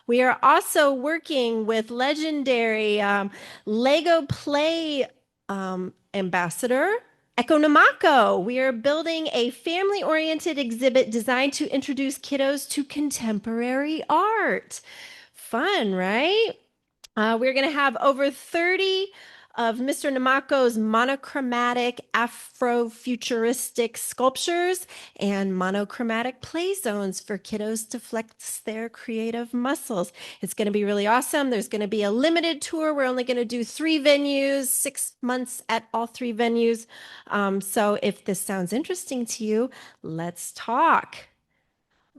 We are also working with legendary Lego Play ambassador, Economico. We are building a family-oriented exhibit designed to introduce kiddos to contemporary art. Fun, right? We're going to have over 30 of Mr. Namako's monochromatic Afrofuturistic sculptures and monochromatic play zones for kiddos to flex their creative muscles. It's going to be really awesome. There's going to be a limited tour. We're only going to do 3 venues, 6 months at all 3 venues. So if this sounds interesting to you, let's talk.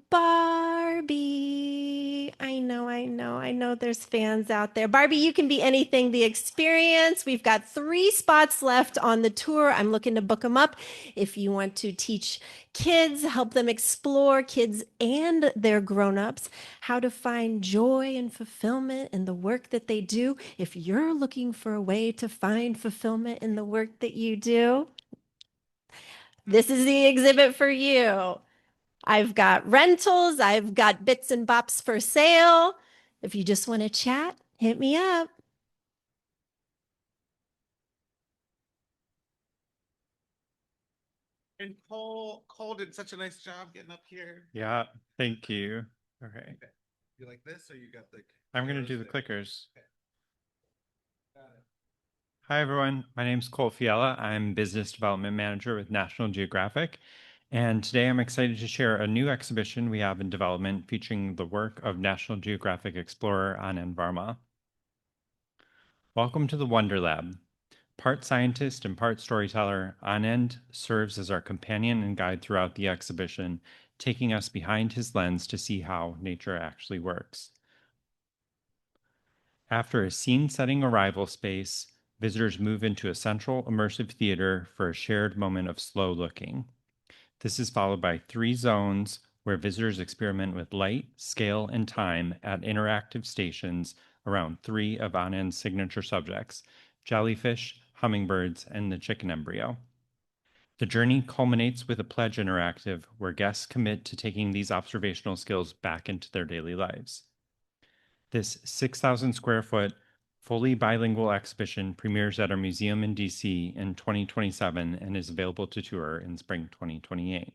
Barbie. I know there's fans out there. Barbie, you can be anything. The experience. We've got 3 spots left on the tour. I'm looking to book them up. If you want to teach kids, help them explore, kids and their grown-ups, how to find joy and fulfillment in the work that they do. If you're looking for a way to find fulfillment in the work that you do, this is the exhibit for you. I've got rentals. I've got bits and bops for sale. If you just want to chat, hit me up. And Cole did such a nice job getting up here. Yeah, thank you. Okay. You like this, or you got the? I'm going to do the clickers. Okay. Got it. Hi, everyone. My name is Cole Fiala. I'm Business Development Manager with National Geographic. And today I'm excited to share a new exhibition we have in development featuring the work of National Geographic explorer Anand Varma. Welcome to the Wonder Lab. Part scientist and part storyteller, Anand serves as our companion and guide throughout the exhibition, taking us behind his lens to see how nature actually works. After a scene-setting arrival space, visitors move into a central immersive theater for a shared moment of slow looking. This is followed by 3 zones where visitors experiment with light, scale, and time at interactive stations around 3 of Anand's signature subjects: jellyfish, hummingbirds, and the chicken embryo. The journey culminates with a pledge interactive where guests commit to taking these observational skills back into their daily lives. This 6,000 square foot, fully bilingual exhibition premieres at our museum in DC in 2027 and is available to tour in spring 2028.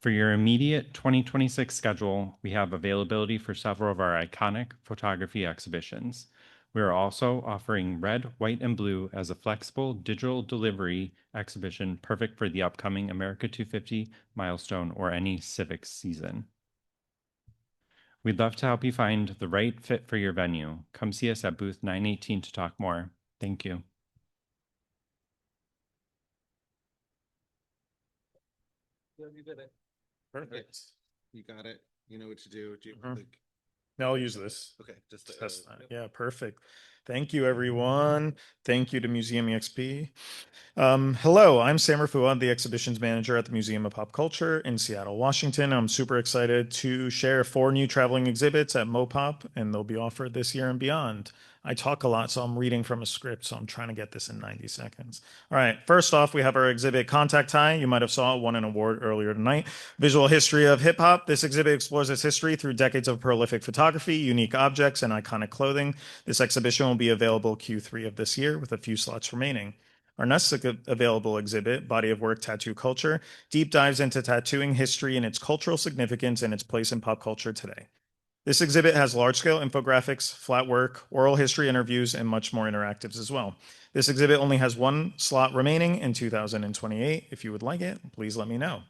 For your immediate 2026 schedule, we have availability for several of our iconic photography exhibitions. We are also offering Red, White, and Blue as a flexible digital delivery exhibition perfect for the upcoming America 250 milestone or any civic season. We'd love to help you find the right fit for your venue. Come see us at booth 918 to talk more. Thank you. You did it. Perfect. You got it. You know what to do. Do you like? No, I'll use this. Okay, just the Test arrow. that. Yeah, perfect. Thank you, everyone. Thank you to Museum EXP. Hello, I'm Sam Rafua, the exhibitions manager at the Museum of Pop Culture in Seattle, Washington. I'm super excited to share 4 new traveling exhibits at MoPop, and they'll be offered this year and beyond. I talk a lot, so I'm reading from a script, so I'm trying to get this in 90 seconds. All right, first off, we have our exhibit Contact High. You might have saw it, won an award earlier tonight. Visual history of hip hop. This exhibit explores its history through decades of prolific photography, unique objects, and iconic clothing. This exhibition will be available Q3 of this year with a few slots remaining. Our next available exhibit, Body of Work Tattoo Culture, deep dives into tattooing history and its cultural significance and its place in pop culture today. This exhibit has large-scale infographics, flat work, oral history interviews, and much more interactives as well. This exhibit only has 1 slot remaining in 2028. If you would like it, please let me know.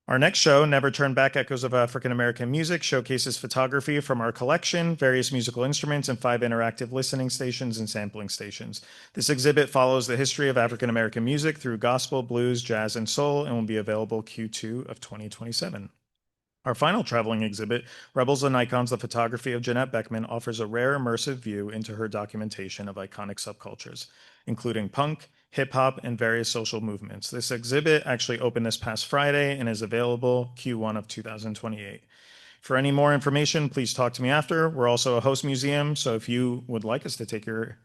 Our next show, Never Turn Back: Echoes of African American Music, showcases photography from our collection, various musical instruments, and 5 interactive listening stations and sampling stations. This exhibit follows the history of African American music through gospel, blues, jazz, and soul, and will be available Q2 of 2027. Our final traveling exhibit, Rebels and Icons: The Photography of Jeanette Beckman, offers a rare immersive view into her documentation of iconic subcultures, including punk, hip-hop, and various social movements. This exhibit actually opened this past Friday and is available Q1 of 2028. For any more information, please talk to me after. We're also a host museum, so if you would like us to take your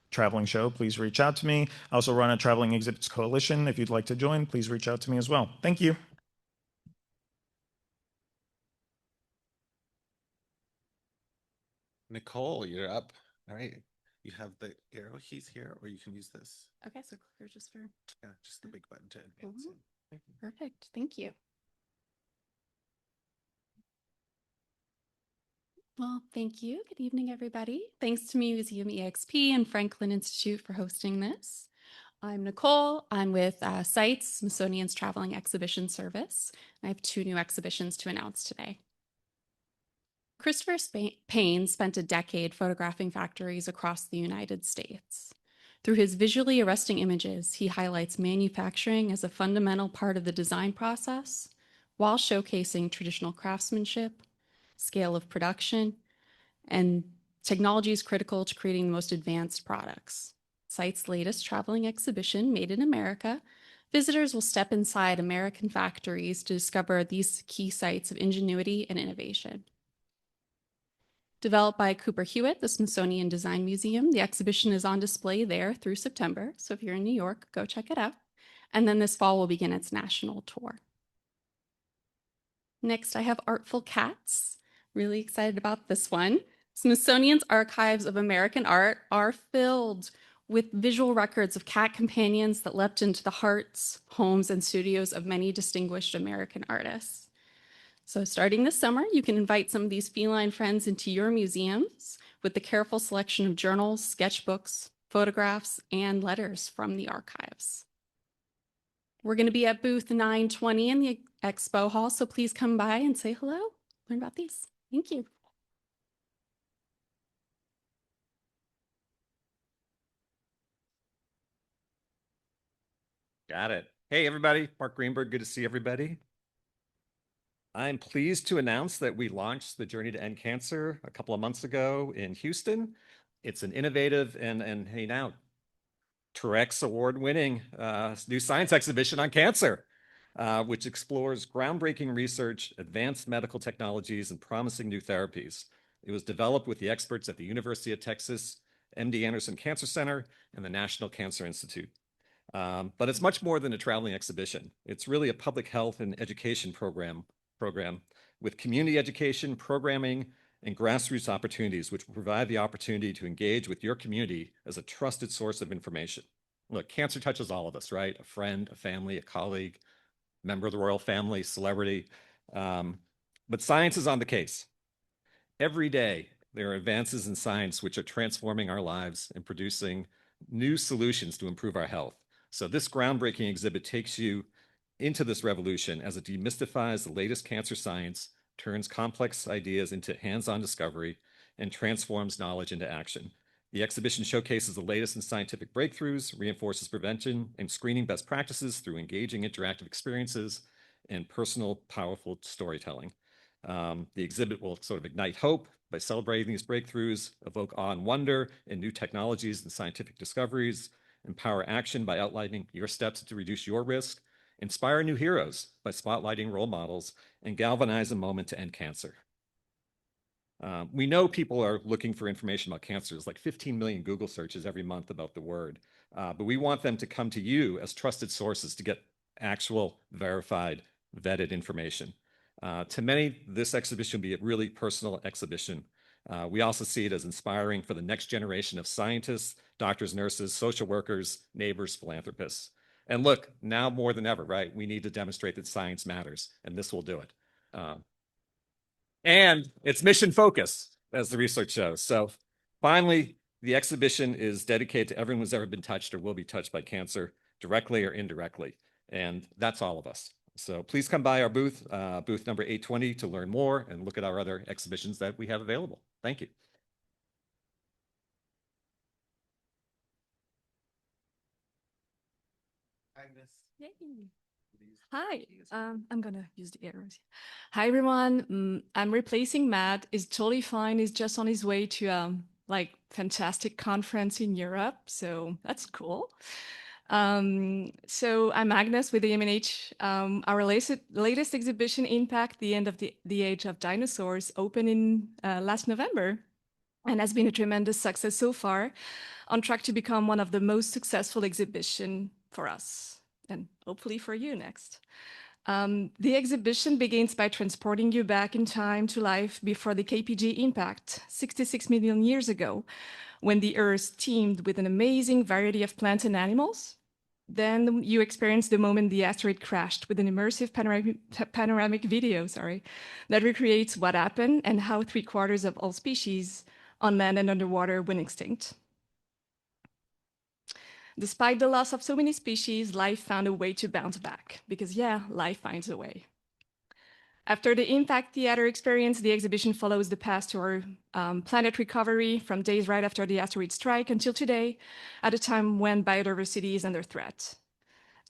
traveling show, please reach out to me. I also run a Traveling Exhibits Coalition. If you'd like to join, please reach out to me as well. Thank you. Nicole, you're up. All right. You have the arrow keys here, or you can use this. Okay, so clicker just for. Yeah, just the big button to advance. Perfect. Thank you. Well, thank you. Good evening, everybody. Thanks to Museum EXP and Franklin Institute for hosting this. I'm Nicole. I'm with CITES, Smithsonian's Traveling Exhibition Service. I have 2 new exhibitions to announce today. Christopher Payne spent a decade photographing factories across the United States. Through his visually arresting images, he highlights manufacturing as a fundamental part of the design process while showcasing traditional craftsmanship, scale of production, and technology is critical to creating the most advanced products. CITE's latest traveling exhibition, Made in America, visitors will step inside American factories to discover these key sites of ingenuity and innovation. Developed by Cooper Hewitt, the Smithsonian Design Museum, the exhibition is on display there through September, so if you're in New York, go check it out. And then this fall will begin its national tour. Next, I have Artful Cats. Really excited about this one. Smithsonian's archives of American art are filled with visual records of cat companions that leapt into the hearts, homes, and studios of many distinguished American artists. So starting this summer, you can invite some of these feline friends into your museums with the careful selection of journals, sketchbooks, photographs, and letters from the archives. We're going to be at booth 920 in the expo hall, so please come by and say hello, learn about these. Thank you. Got it. Hey, everybody. Mark Greenberg. Good to see everybody. I'm pleased to announce that we launched the Journey to End Cancer a couple of months ago in Houston. It's an innovative and hey now, TREX award-winning new science exhibition on cancer, which explores groundbreaking research, advanced medical technologies, and promising new therapies. It was developed with the experts at the University of Texas, MD Anderson Cancer Center, and the National Cancer Institute. But it's much more than a traveling exhibition. It's really a public health and education program with community education, programming, and grassroots opportunities, which will provide the opportunity to engage with your community as a trusted source of information. Look, cancer touches all of us, right? A friend, a family, a colleague, member of the royal family, celebrity. But science is on the case. Every day, there are advances in science which are transforming our lives and producing new solutions to improve our health. So this groundbreaking exhibit takes you into this revolution as it demystifies the latest cancer science, turns complex ideas into hands-on discovery, and transforms knowledge into action. The exhibition showcases the latest in scientific breakthroughs, reinforces prevention and screening best practices through engaging interactive experiences and personal, powerful storytelling. The exhibit will sort of ignite hope by celebrating these breakthroughs, evoke awe and wonder in new technologies and scientific discoveries, empower action by outlining your steps to reduce your risk, inspire new heroes by spotlighting role models, and galvanize a moment to end cancer. We know people are looking for information about cancer. There's like 15 million Google searches every month about the word, but we want them to come to you as trusted sources to get actual, verified, vetted information. To many, this exhibition will be a really personal exhibition. We also see it as inspiring for the next generation of scientists, doctors, nurses, social workers, neighbors, philanthropists. And look, now more than ever, right? We need to demonstrate that science matters, and this will do it. And it's mission focused, as the research shows. So finally, the exhibition is dedicated to everyone who's ever been touched or will be touched by cancer, directly or indirectly. And that's all of us. So please come by our booth, booth number 820, to learn more and look at our other exhibitions that we have available. Thank you. Hi, I'm gonna use the arrows. Hi everyone, I'm replacing Matt. It's totally fine. He's just on his way to like fantastic conference in Europe, so that's cool. So I'm Agnes with the MNH. Our latest exhibition, Impact: The End of the Age of Dinosaurs, opened in last November and has been a tremendous success so far, on track to become one of the most successful exhibition for us and hopefully for you next. The exhibition begins by transporting you back in time to life before the KPG impact 66 million years ago, when the Earth teemed with an amazing variety of plants and animals. Then you experience the moment the asteroid crashed with an immersive panoramic video, that recreates what happened and how 3/4 of all species on land and underwater went extinct. Despite the loss of so many species, life found a way to bounce back, because yeah, life finds a way. After the impact theater experience, the exhibition follows the path to our planet recovery from days right after the asteroid strike until today, at a time when biodiversity is under threat.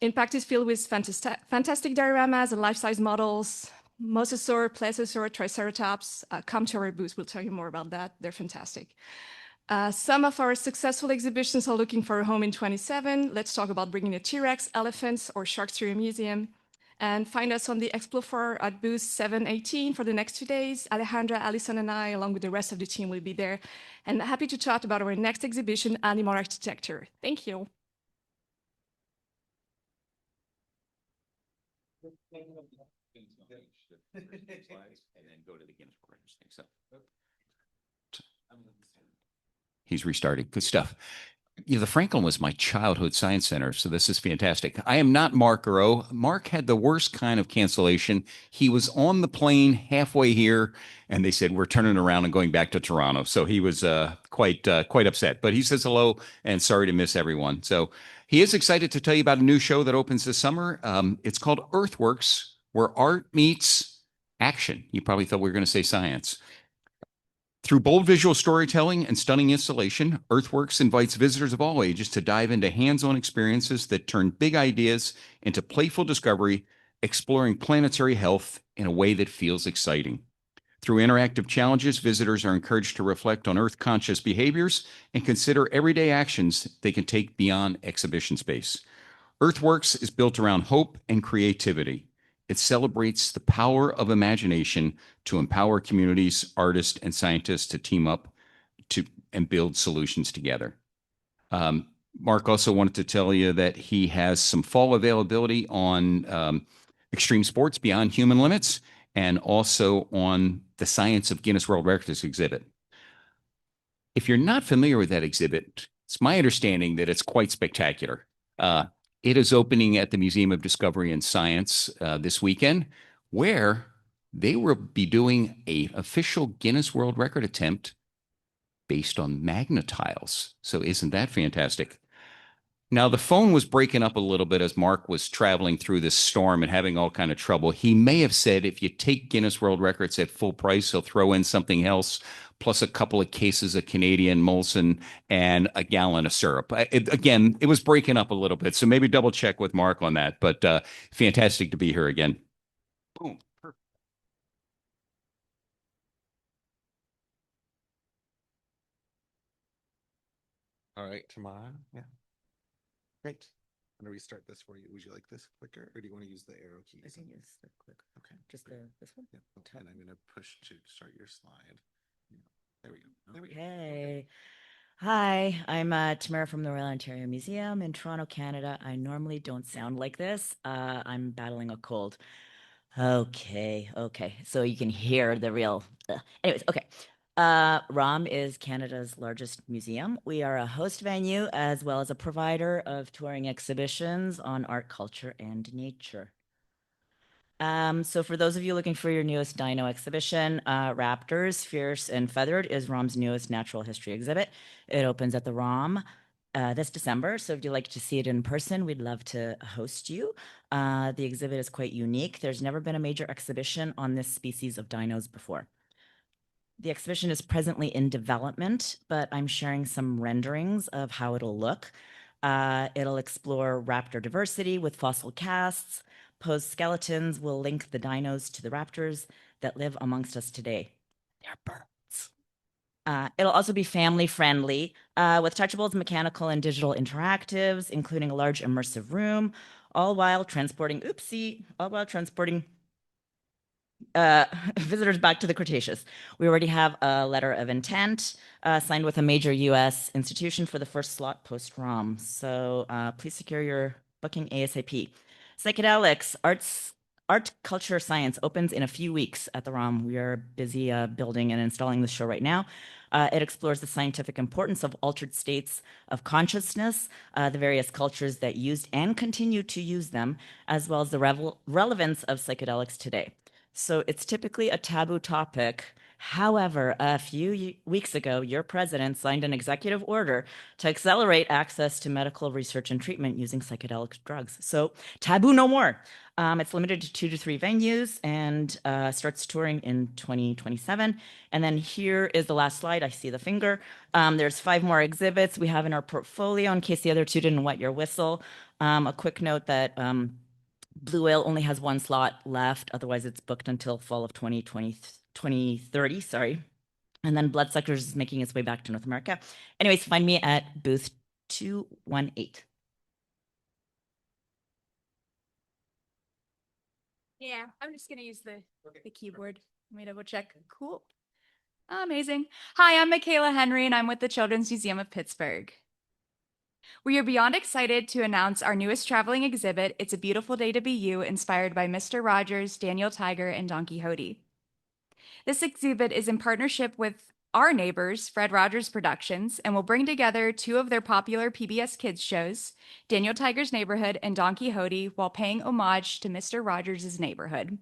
Impact is filled with fantastic dioramas and life-size models, mosasaur, plesiosaur, triceratops. Come to our booth, we'll tell you more about that. They're fantastic. Some of our successful exhibitions are looking for a home in 27. Let's talk about bringing a T-Rex, elephants, or sharks to your museum. And find us on the Explore floor at booth 718 for the next 2 days. Alejandra, Alison, and I, along with the rest of the team, will be there. And happy to chat about our next exhibition, Animal Architecture. Thank you. And then go to the Guinness World Records thing. So he's restarting. Good stuff. You know, the Franklin was my childhood science center, so this is fantastic. I am not Mark Garo. Mark had the worst kind of cancellation. He was on the plane halfway here, and they said, we're turning around and going back to Toronto. So he was quite upset. But he says hello and sorry to miss everyone. So he is excited to tell you about a new show that opens this summer. It's called Earthworks, where art meets action. You probably thought we were going to say science. Through bold visual storytelling and stunning installation, Earthworks invites visitors of all ages to dive into hands-on experiences that turn big ideas into playful discovery, exploring planetary health in a way that feels exciting. Through interactive challenges, visitors are encouraged to reflect on Earth-conscious behaviors and consider everyday actions they can take beyond exhibition space. Earthworks is built around hope and creativity. It celebrates the power of imagination to empower communities, artists, and scientists to team up and build solutions together. Mark also wanted to tell you that he has some fall availability on extreme sports beyond human limits and also on the Science of Guinness World Records exhibit. If you're not familiar with that exhibit, it's my understanding that it's quite spectacular. It is opening at the Museum of Discovery and Science this weekend, where they will be doing an official Guinness World Record attempt based on magnetiles. So isn't that fantastic? Now, the phone was breaking up a little bit as Mark was traveling through this storm and having all kind of trouble. He may have said if you take Guinness World Records at full price, he'll throw in something else, plus a couple of cases of Canadian Molson and a gallon of syrup. Again, it was breaking up a little bit, so maybe double check with Mark on that. But fantastic to be here again. Boom. Perfect. All right, tomorrow. Yeah. Great. I'm going to restart this for you. Would you like this clicker or do you want to use the arrow keys? I can use the click. Okay. Just this one? Yeah. Okay. And I'm going to push to start your slide. Yeah. There we go. There we go. Okay. Hi, I'm Tamara from the Royal Ontario Museum in Toronto, Canada. I normally don't sound like this. I'm battling a cold. Okay. So you can hear the real. Anyways, okay. ROM is Canada's largest museum. We are a host venue as well as a provider of touring exhibitions on art, culture, and nature. So for those of you looking for your newest dino exhibition, Raptors, Fierce and Feathered is ROM's newest natural history exhibit. It opens at the ROM this December. So if you'd like to see it in person, we'd love to host you. The exhibit is quite unique. There's never been a major exhibition on this species of dinos before. The exhibition is presently in development, but I'm sharing some renderings of how it'll look. It'll explore raptor diversity with fossil casts. Posed skeletons will link the dinos to the raptors that live amongst us today. They're birds. It'll also be family friendly with touchables, mechanical and digital interactives, including a large immersive room, all while transporting visitors back to the Cretaceous. We already have a letter of intent signed with a major U.S. institution for the first slot post-ROM. So please secure your booking ASAP. Psychedelics, art, culture, science opens in a few weeks at the ROM. We are busy building and installing the show right now. It explores the scientific importance of altered states of consciousness, the various cultures that used and continue to use them, as well as the relevance of psychedelics today. So it's typically a taboo topic. However, a few weeks ago, your president signed an executive order to accelerate access to medical research and treatment using psychedelic drugs. So taboo no more. It's limited to 2 to 3 venues and starts touring in 2027. And then here is the last slide. I see the finger. There's 5 more exhibits we have in our portfolio in case the other 2 didn't wet your whistle. A quick note that Blue Whale only has 1 slot left. Otherwise, it's booked until fall of 2030, sorry. And then Bloodsuckers is making its way back to North America. Anyways, find me at booth 218. Yeah, I'm just gonna use the keyboard. Let me double check. Cool. Amazing. Hi, I'm Michaela Henry, and I'm with the Children's Museum of Pittsburgh. We are beyond excited to announce our newest traveling exhibit, It's a Beautiful Day to Be You, inspired by Mr. Rogers, Daniel Tiger, and Don Quixote. This exhibit is in partnership with our neighbors, Fred Rogers Productions, and will bring together 2 of their popular PBS Kids shows, Daniel Tiger's Neighborhood and Don Quixote, while paying homage to Mr. Rogers' neighborhood.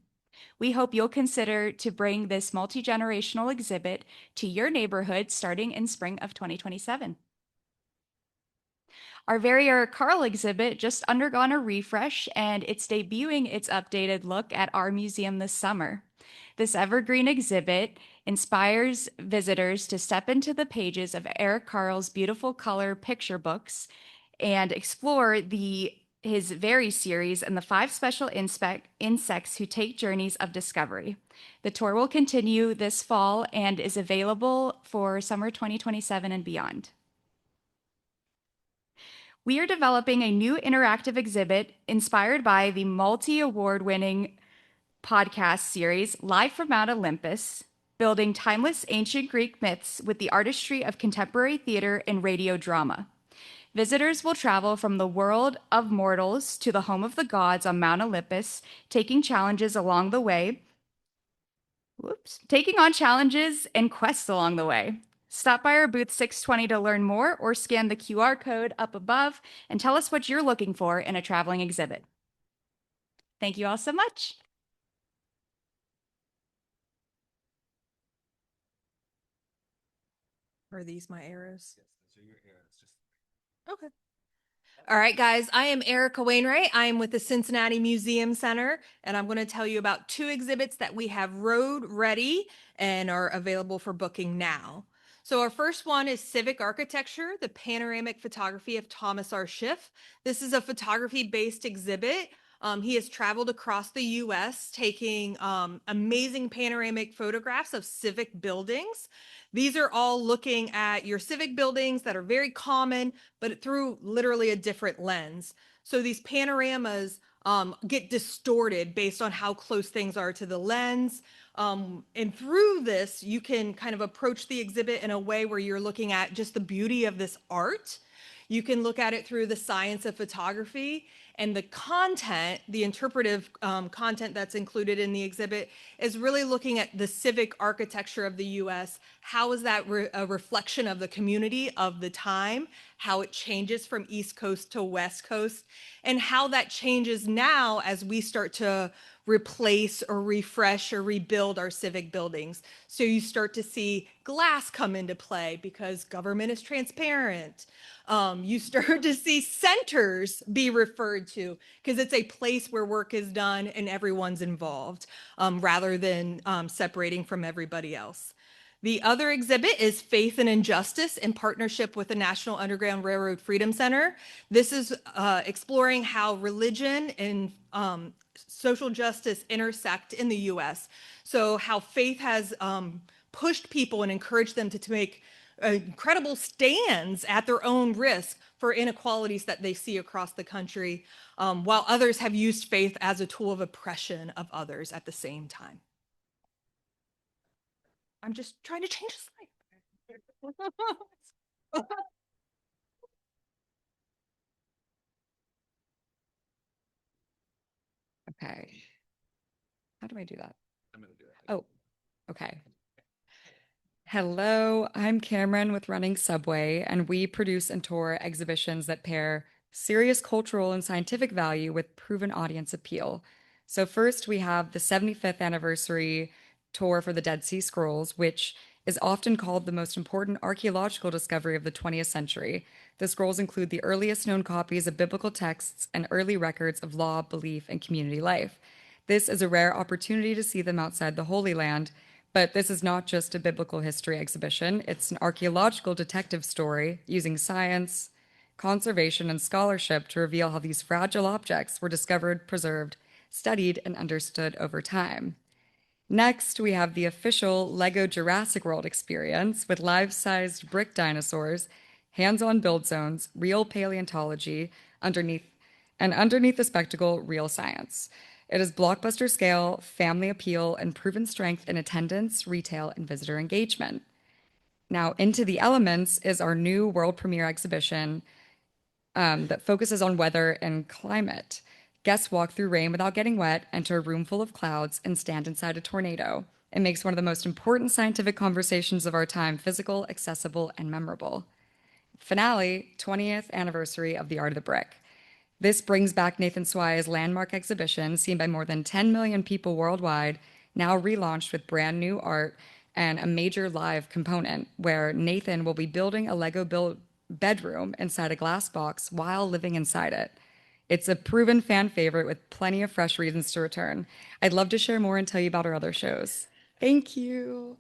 We hope you'll consider to bring this multi-generational exhibit to your neighborhood starting in spring of 2027. Our very Eric Carle exhibit just undergone a refresh, and it's debuting its updated look at our museum this summer. This evergreen exhibit inspires visitors to step into the pages of Eric Carle's beautiful color picture books and explore his very series and the 5 special insects who take journeys of discovery. The tour will continue this fall and is available for summer 2027 and beyond. We are developing a new interactive exhibit inspired by the multi-award-winning podcast series Live from Mount Olympus, building timeless ancient Greek myths with the artistry of contemporary theater and radio drama. Visitors will travel from the world of mortals to the home of the gods on Mount Olympus, taking challenges along the way. Taking on challenges and quests along the way. Stop by our booth 620 to learn more or scan the QR code up above and tell us what you're looking for in a traveling exhibit. Thank you all so much. Are these my arrows? Yes, those are your arrows. Okay. All right, guys, I am Erica Wainwright. I am with the Cincinnati Museum Center, and I'm going to tell you about 2 exhibits that we have road ready and are available for booking now. So our first one is Civic Architecture, the Panoramic Photography of Thomas R. Schiff. This is a photography-based exhibit. He has traveled across the U.S. taking amazing panoramic photographs of civic buildings. These are all looking at your civic buildings that are very common, but through literally a different lens. So these panoramas get distorted based on how close things are to the lens. And through this, you can kind of approach the exhibit in a way where you're looking at just the beauty of this art. You can look at it through the science of photography, and the content, the interpretive content that's included in the exhibit is really looking at the civic architecture of the US. How is that a reflection of the community of the time, how it changes from East Coast to West Coast, and how that changes now as we start to replace or refresh or rebuild our civic buildings. So you start to see glass come into play because government is transparent. You start to see centers be referred to because it's a place where work is done and everyone's involved rather than separating from everybody else. The other exhibit is Faith and Injustice in partnership with the National Underground Railroad Freedom Center. This is exploring how religion and social justice intersect in the US. So how faith has pushed people and encouraged them to make incredible stands at their own risk for inequalities that they see across the country, while others have used faith as a tool of oppression of others at the same time. I'm just trying to change the slide. Okay. How do I do that? I'm going to do it. Oh, okay. Hello, I'm Cameron with Running Subway, and we produce and tour exhibitions that pair serious cultural and scientific value with proven audience appeal. So, first, we have the 75th anniversary tour for the Dead Sea Scrolls, which is often called the most important archaeological discovery of the 20th century. The scrolls include the earliest known copies of biblical texts and early records of law, belief, and community life. This is a rare opportunity to see them outside the Holy Land, but this is not just a biblical history exhibition. It's an archaeological detective story using science, conservation, and scholarship to reveal how these fragile objects were discovered, preserved, studied, and understood over time. Next, we have the official LEGO Jurassic World experience with life-sized brick dinosaurs, hands-on build zones, real paleontology, underneath the spectacle, real science. It is blockbuster scale, family appeal, and proven strength in attendance, retail, and visitor engagement. Now, Into the Elements is our new world premiere exhibition that focuses on weather and climate. Guests walk through rain without getting wet, enter a room full of clouds, and stand inside a tornado. It makes one of the most important scientific conversations of our time physical, accessible, and memorable. Finale, 20th anniversary of The Art of the Brick. This brings back Nathan Swai's landmark exhibition, seen by more than 10 million people worldwide, now relaunched with brand new art and a major live component where Nathan will be building a Lego build bedroom inside a glass box while living inside it. It's a proven fan favorite with plenty of fresh reasons to return. I'd love to share more and tell you about our other shows. Thank you.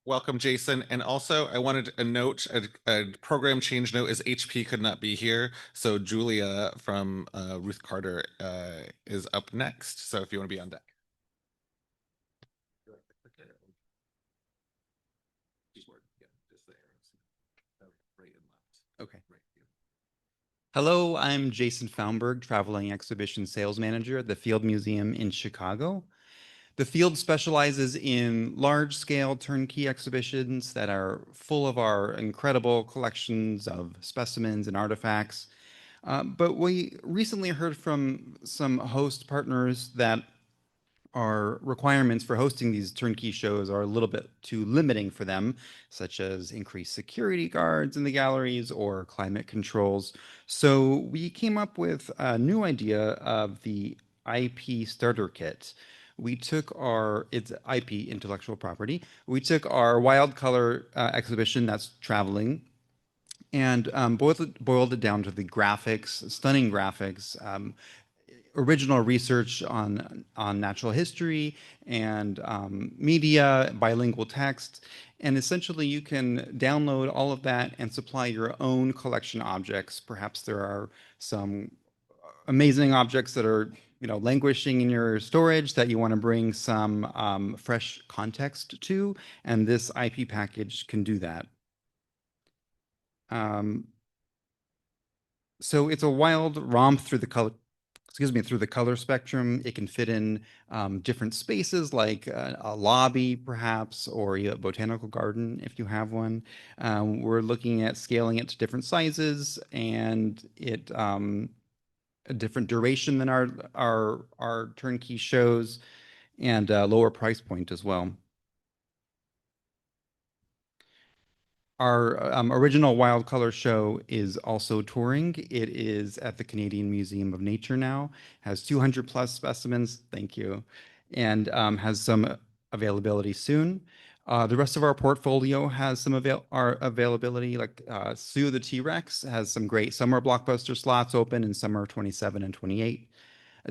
Welcome, Jason. And also, I wanted a note, a program change note is HP could not be here. So Julia from Ruth Carter is up next. So if you want to be on deck. Okay. Hello, I'm Jason Founberg, Traveling Exhibition Sales Manager at the Field Museum in Chicago. The Field specializes in large-scale turnkey exhibitions that are full of our incredible collections of specimens and artifacts. But we recently heard from some host partners that our requirements for hosting these turnkey shows are a little bit too limiting for them, such as increased security guards in the galleries or climate controls. So we came up with a new idea of the IP starter kit. We took it's IP, intellectual property. We took our Wild Color exhibition that's traveling and boiled it down to the graphics, stunning graphics, original research on natural history and media, bilingual text. And essentially you can download all of that and supply your own collection objects. Perhaps there are some amazing objects that are languishing in your storage that you want to bring some fresh context to, and this IP package can do that. So it's a wild romp through the color spectrum. It can fit in different spaces like a lobby perhaps, or a botanical garden if you have one. We're looking at scaling it to different sizes and a different duration than our turnkey shows, and a lower price point as well. Our original Wild Color show is also touring. It is at the Canadian Museum of Nature now, has 200 plus specimens, thank you, and has some availability soon. The rest of our portfolio has some availability, like Sue the T-Rex has some great summer blockbuster slots open in summer 27 and 28.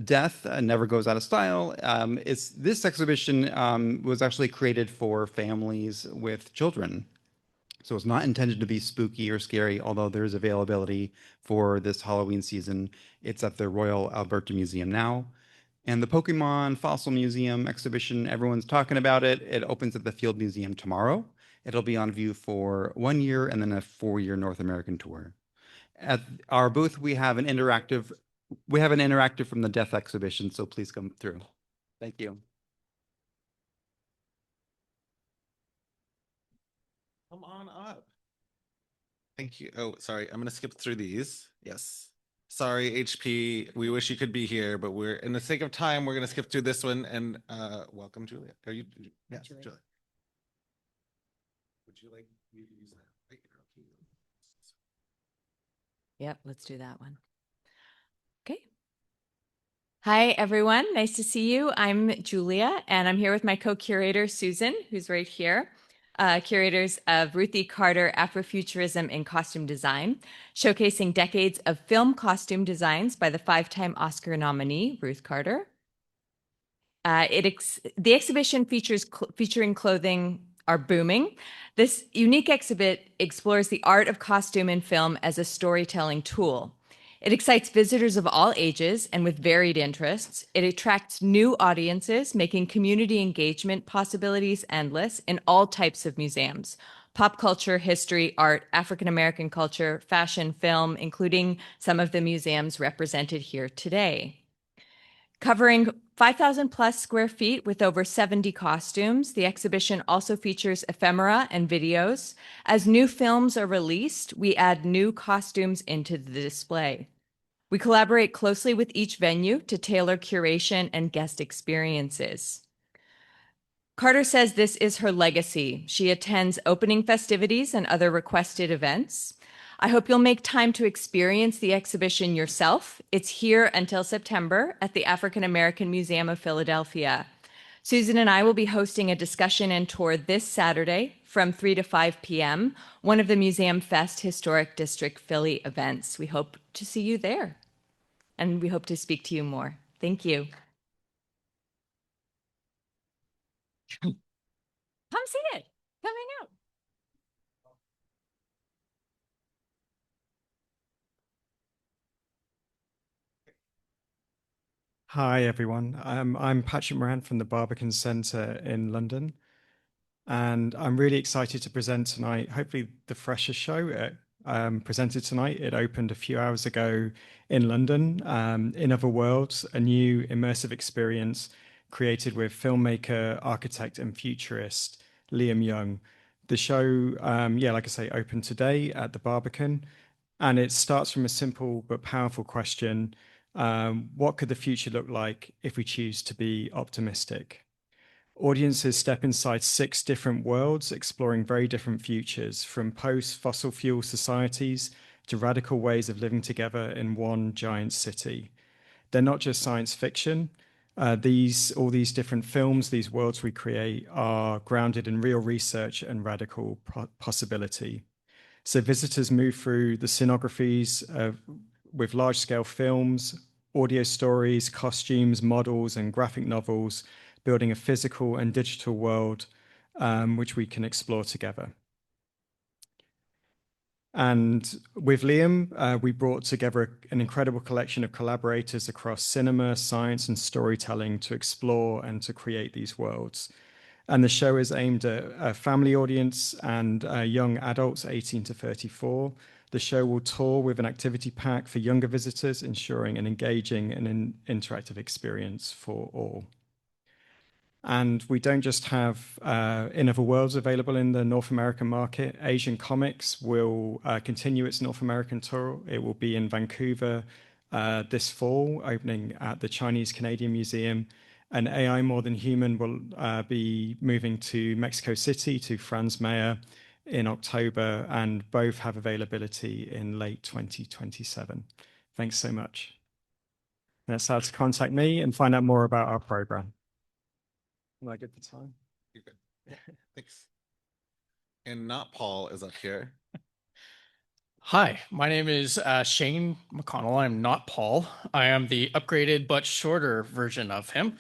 Death never goes out of style. This exhibition was actually created for families with children. So it's not intended to be spooky or scary, although there's availability for this Halloween season. It's at the Royal Alberta Museum now. And the Pokemon Fossil Museum exhibition, everyone's talking about it. It opens at the Field Museum tomorrow. It'll be on view for 1 year and then a 4-year North American tour. At our booth, we have an interactive from the Death exhibition, so please come through. Thank you. Come on up. Thank you. Oh, sorry. I'm going to skip through these. Yes. Sorry, HP. We wish you could be here, but we're in the sake of time, we're gonna skip through this one and welcome, Julia. Are you? Yes, Julia. Would you like me to use that? Yep, let's do that one. Okay. Hi, everyone. Nice to see you. I'm Julia, and I'm here with my co-curator, Susan, who's right here. Curators of Ruthie Carter Afrofuturism in Costume Design, showcasing decades of film costume designs by the 5-time Oscar nominee, Ruth Carter. The exhibition featuring clothing are booming. This unique exhibit explores the art of costume in film as a storytelling tool. It excites visitors of all ages and with varied interests. It attracts new audiences, making community engagement possibilities endless in all types of museums: pop culture, history, art, African American culture, fashion, film, including some of the museums represented here today. Covering 5,000 plus square feet with over 70 costumes, the exhibition also features ephemera and videos. As new films are released, we add new costumes into the display. We collaborate closely with each venue to tailor curation and guest experiences. Carter says this is her legacy. She attends opening festivities and other requested events. I hope you'll make time to experience the exhibition yourself. It's here until September at the African American Museum of Philadelphia. Susan and I will be hosting a discussion and tour this Saturday from 3 to 5 p.m., one of the Museum Fest Historic District Philly events. We hope to see you there, and we hope to speak to you more. Thank you. Come see it. Come hang out. Hi, everyone. I'm Patrick Moran from the Barbican Centre in London, and I'm really excited to present tonight, hopefully the freshest show presented tonight. It opened a few hours ago in London, In Other Worlds, a new immersive experience created with filmmaker, architect, and futurist Liam Young. The show, like I say, opened today at the Barbican, and it starts from a simple but powerful question. What could the future look like if we choose to be optimistic? Audiences step inside 6 different worlds, exploring very different futures, from post-fossil fuel societies to radical ways of living together in one giant city. They're not just science fiction. All these different films, these worlds we create, are grounded in real research and radical possibility. So visitors move through the scenographies with large-scale films, audio stories, costumes, models, and graphic novels, building a physical and digital world which we can explore together. And with Liam, we brought together an incredible collection of collaborators across cinema, science, and storytelling to explore and to create these worlds. And the show is aimed at a family audience and young adults 18 to 34. The show will tour with an activity pack for younger visitors, ensuring an engaging and interactive experience for all. And we don't just have In Other Worlds available in the North American market. Asian Comics will continue its North American tour. It will be in Vancouver this fall, opening at the Chinese Canadian Museum. And AI More Than Human will be moving to Mexico City, to Franz Mayer in October, and both have availability in late 2027. Thanks so much. That's how to contact me and find out more about our program. Am I good for time? You're good. Thanks. And not Paul is up here. Hi, my name is Shane McConnell. I'm not Paul. I am the upgraded but shorter version of him.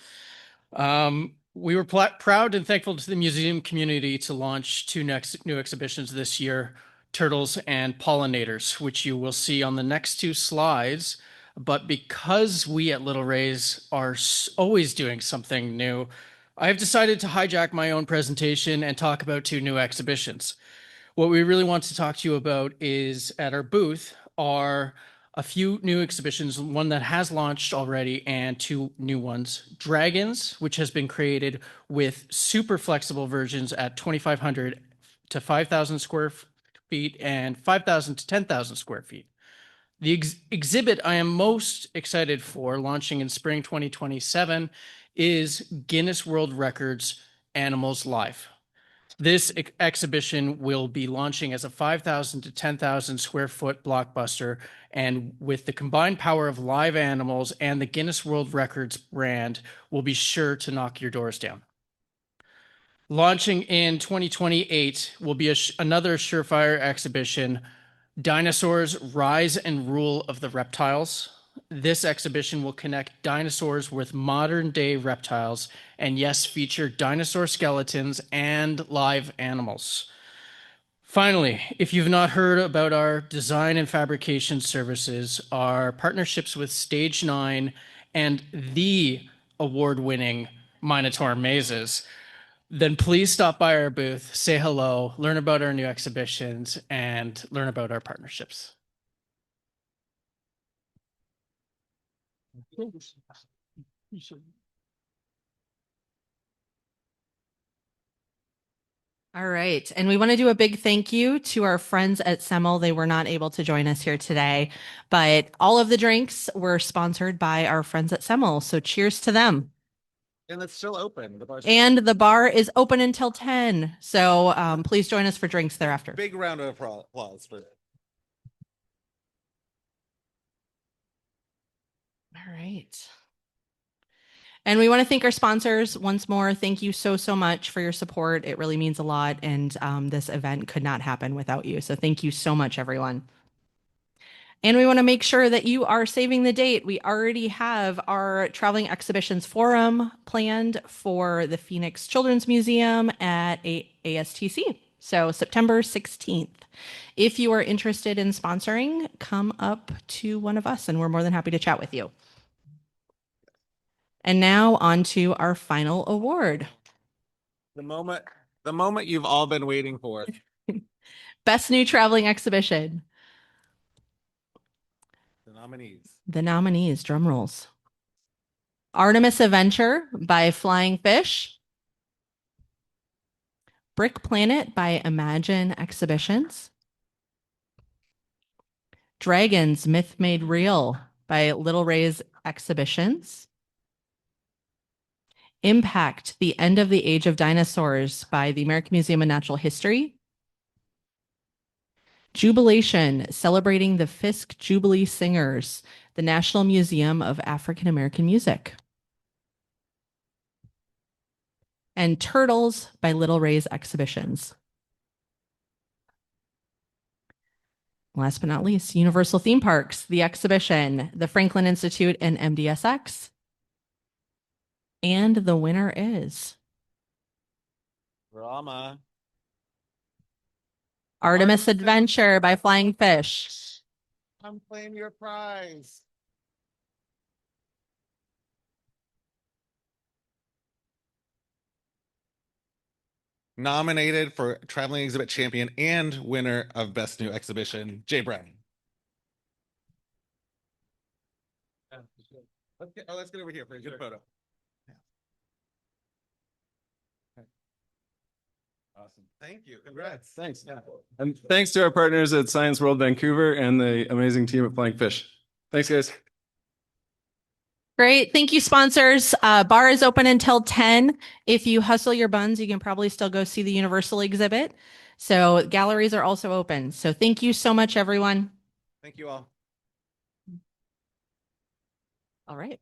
We were proud and thankful to the museum community to launch 2 new exhibitions this year, Turtles and Pollinators, which you will see on the next 2 slides. But because we at Little Rays are always doing something new, I have decided to hijack my own presentation and talk about 2 new exhibitions. What we really want to talk to you about is, at our booth, are a few new exhibitions, one that has launched already and 2 new ones. Dragons, which has been created with super flexible versions at 2,500 to 5,000 square feet and 5,000 to 10,000 square feet. The exhibit I am most excited for, launching in spring 2027, is Guinness World Records Animals Live. This exhibition will be launching as a 5,000 to 10,000 square foot blockbuster, and with the combined power of live animals and the Guinness World Records brand, will be sure to knock your doors down. Launching in 2028 will be another surefire exhibition, Dinosaurs: Rise and Rule of the Reptiles. This exhibition will connect dinosaurs with modern day reptiles and, yes, feature dinosaur skeletons and live animals. Finally, if you've not heard about our design and fabrication services, our partnerships with Stage 9 and the award-winning Minotaur Mazes, then please stop by our booth, say hello, learn about our new exhibitions, and learn about our partnerships. All right. And we want to do a big thank you to our friends at Semmel. They were not able to join us here today, but all of the drinks were sponsored by our friends at Semmel. So cheers to them. And it's still open. And the bar is open until 10. So please join us for drinks thereafter. Big round of applause for that. All right. And we want to thank our sponsors once more. Thank you so, so much for your support. It really means a lot. And this event could not happen without you. So thank you so much, everyone. And we want to make sure that you are saving the date. We already have our Traveling Exhibitions Forum planned for the Phoenix Children's Museum at ASTC. So September 16th. If you are interested in sponsoring, come up to one of us and we're more than happy to chat with you. And now on to our final award. The moment you've all been waiting for. Best New Traveling Exhibition. The nominees, drum rolls. Artemis Adventure by Flying Fish. Brick Planet by Imagine Exhibitions. Dragons Myth Made Real by Little Ray's Exhibitions. Impact: The End of the Age of Dinosaurs by the American Museum of Natural History. Jubilation: Celebrating the Fisk Jubilee Singers, the National Museum of African American Music. And Turtles by Little Ray's Exhibitions. Last but not least, Universal Theme Parks, the exhibition, the Franklin Institute, and MDSX. And the winner is Drama. Artemis Adventure by Flying Fish. Come claim your prize. Nominated for Traveling Exhibit Champion and winner of Best New Exhibition, Jay Brown. Let's get over here for a good photo. Awesome. Thank you. Congrats. Thanks. Yeah. And thanks to our partners at Science World Vancouver and the amazing team at Flying Fish. Thanks, guys. Great. Thank you, sponsors. Bar is open until 10. If you hustle your buns, you can probably still go see the Universal exhibit. So galleries are also open. So thank you so much, everyone. Thank you all. All right.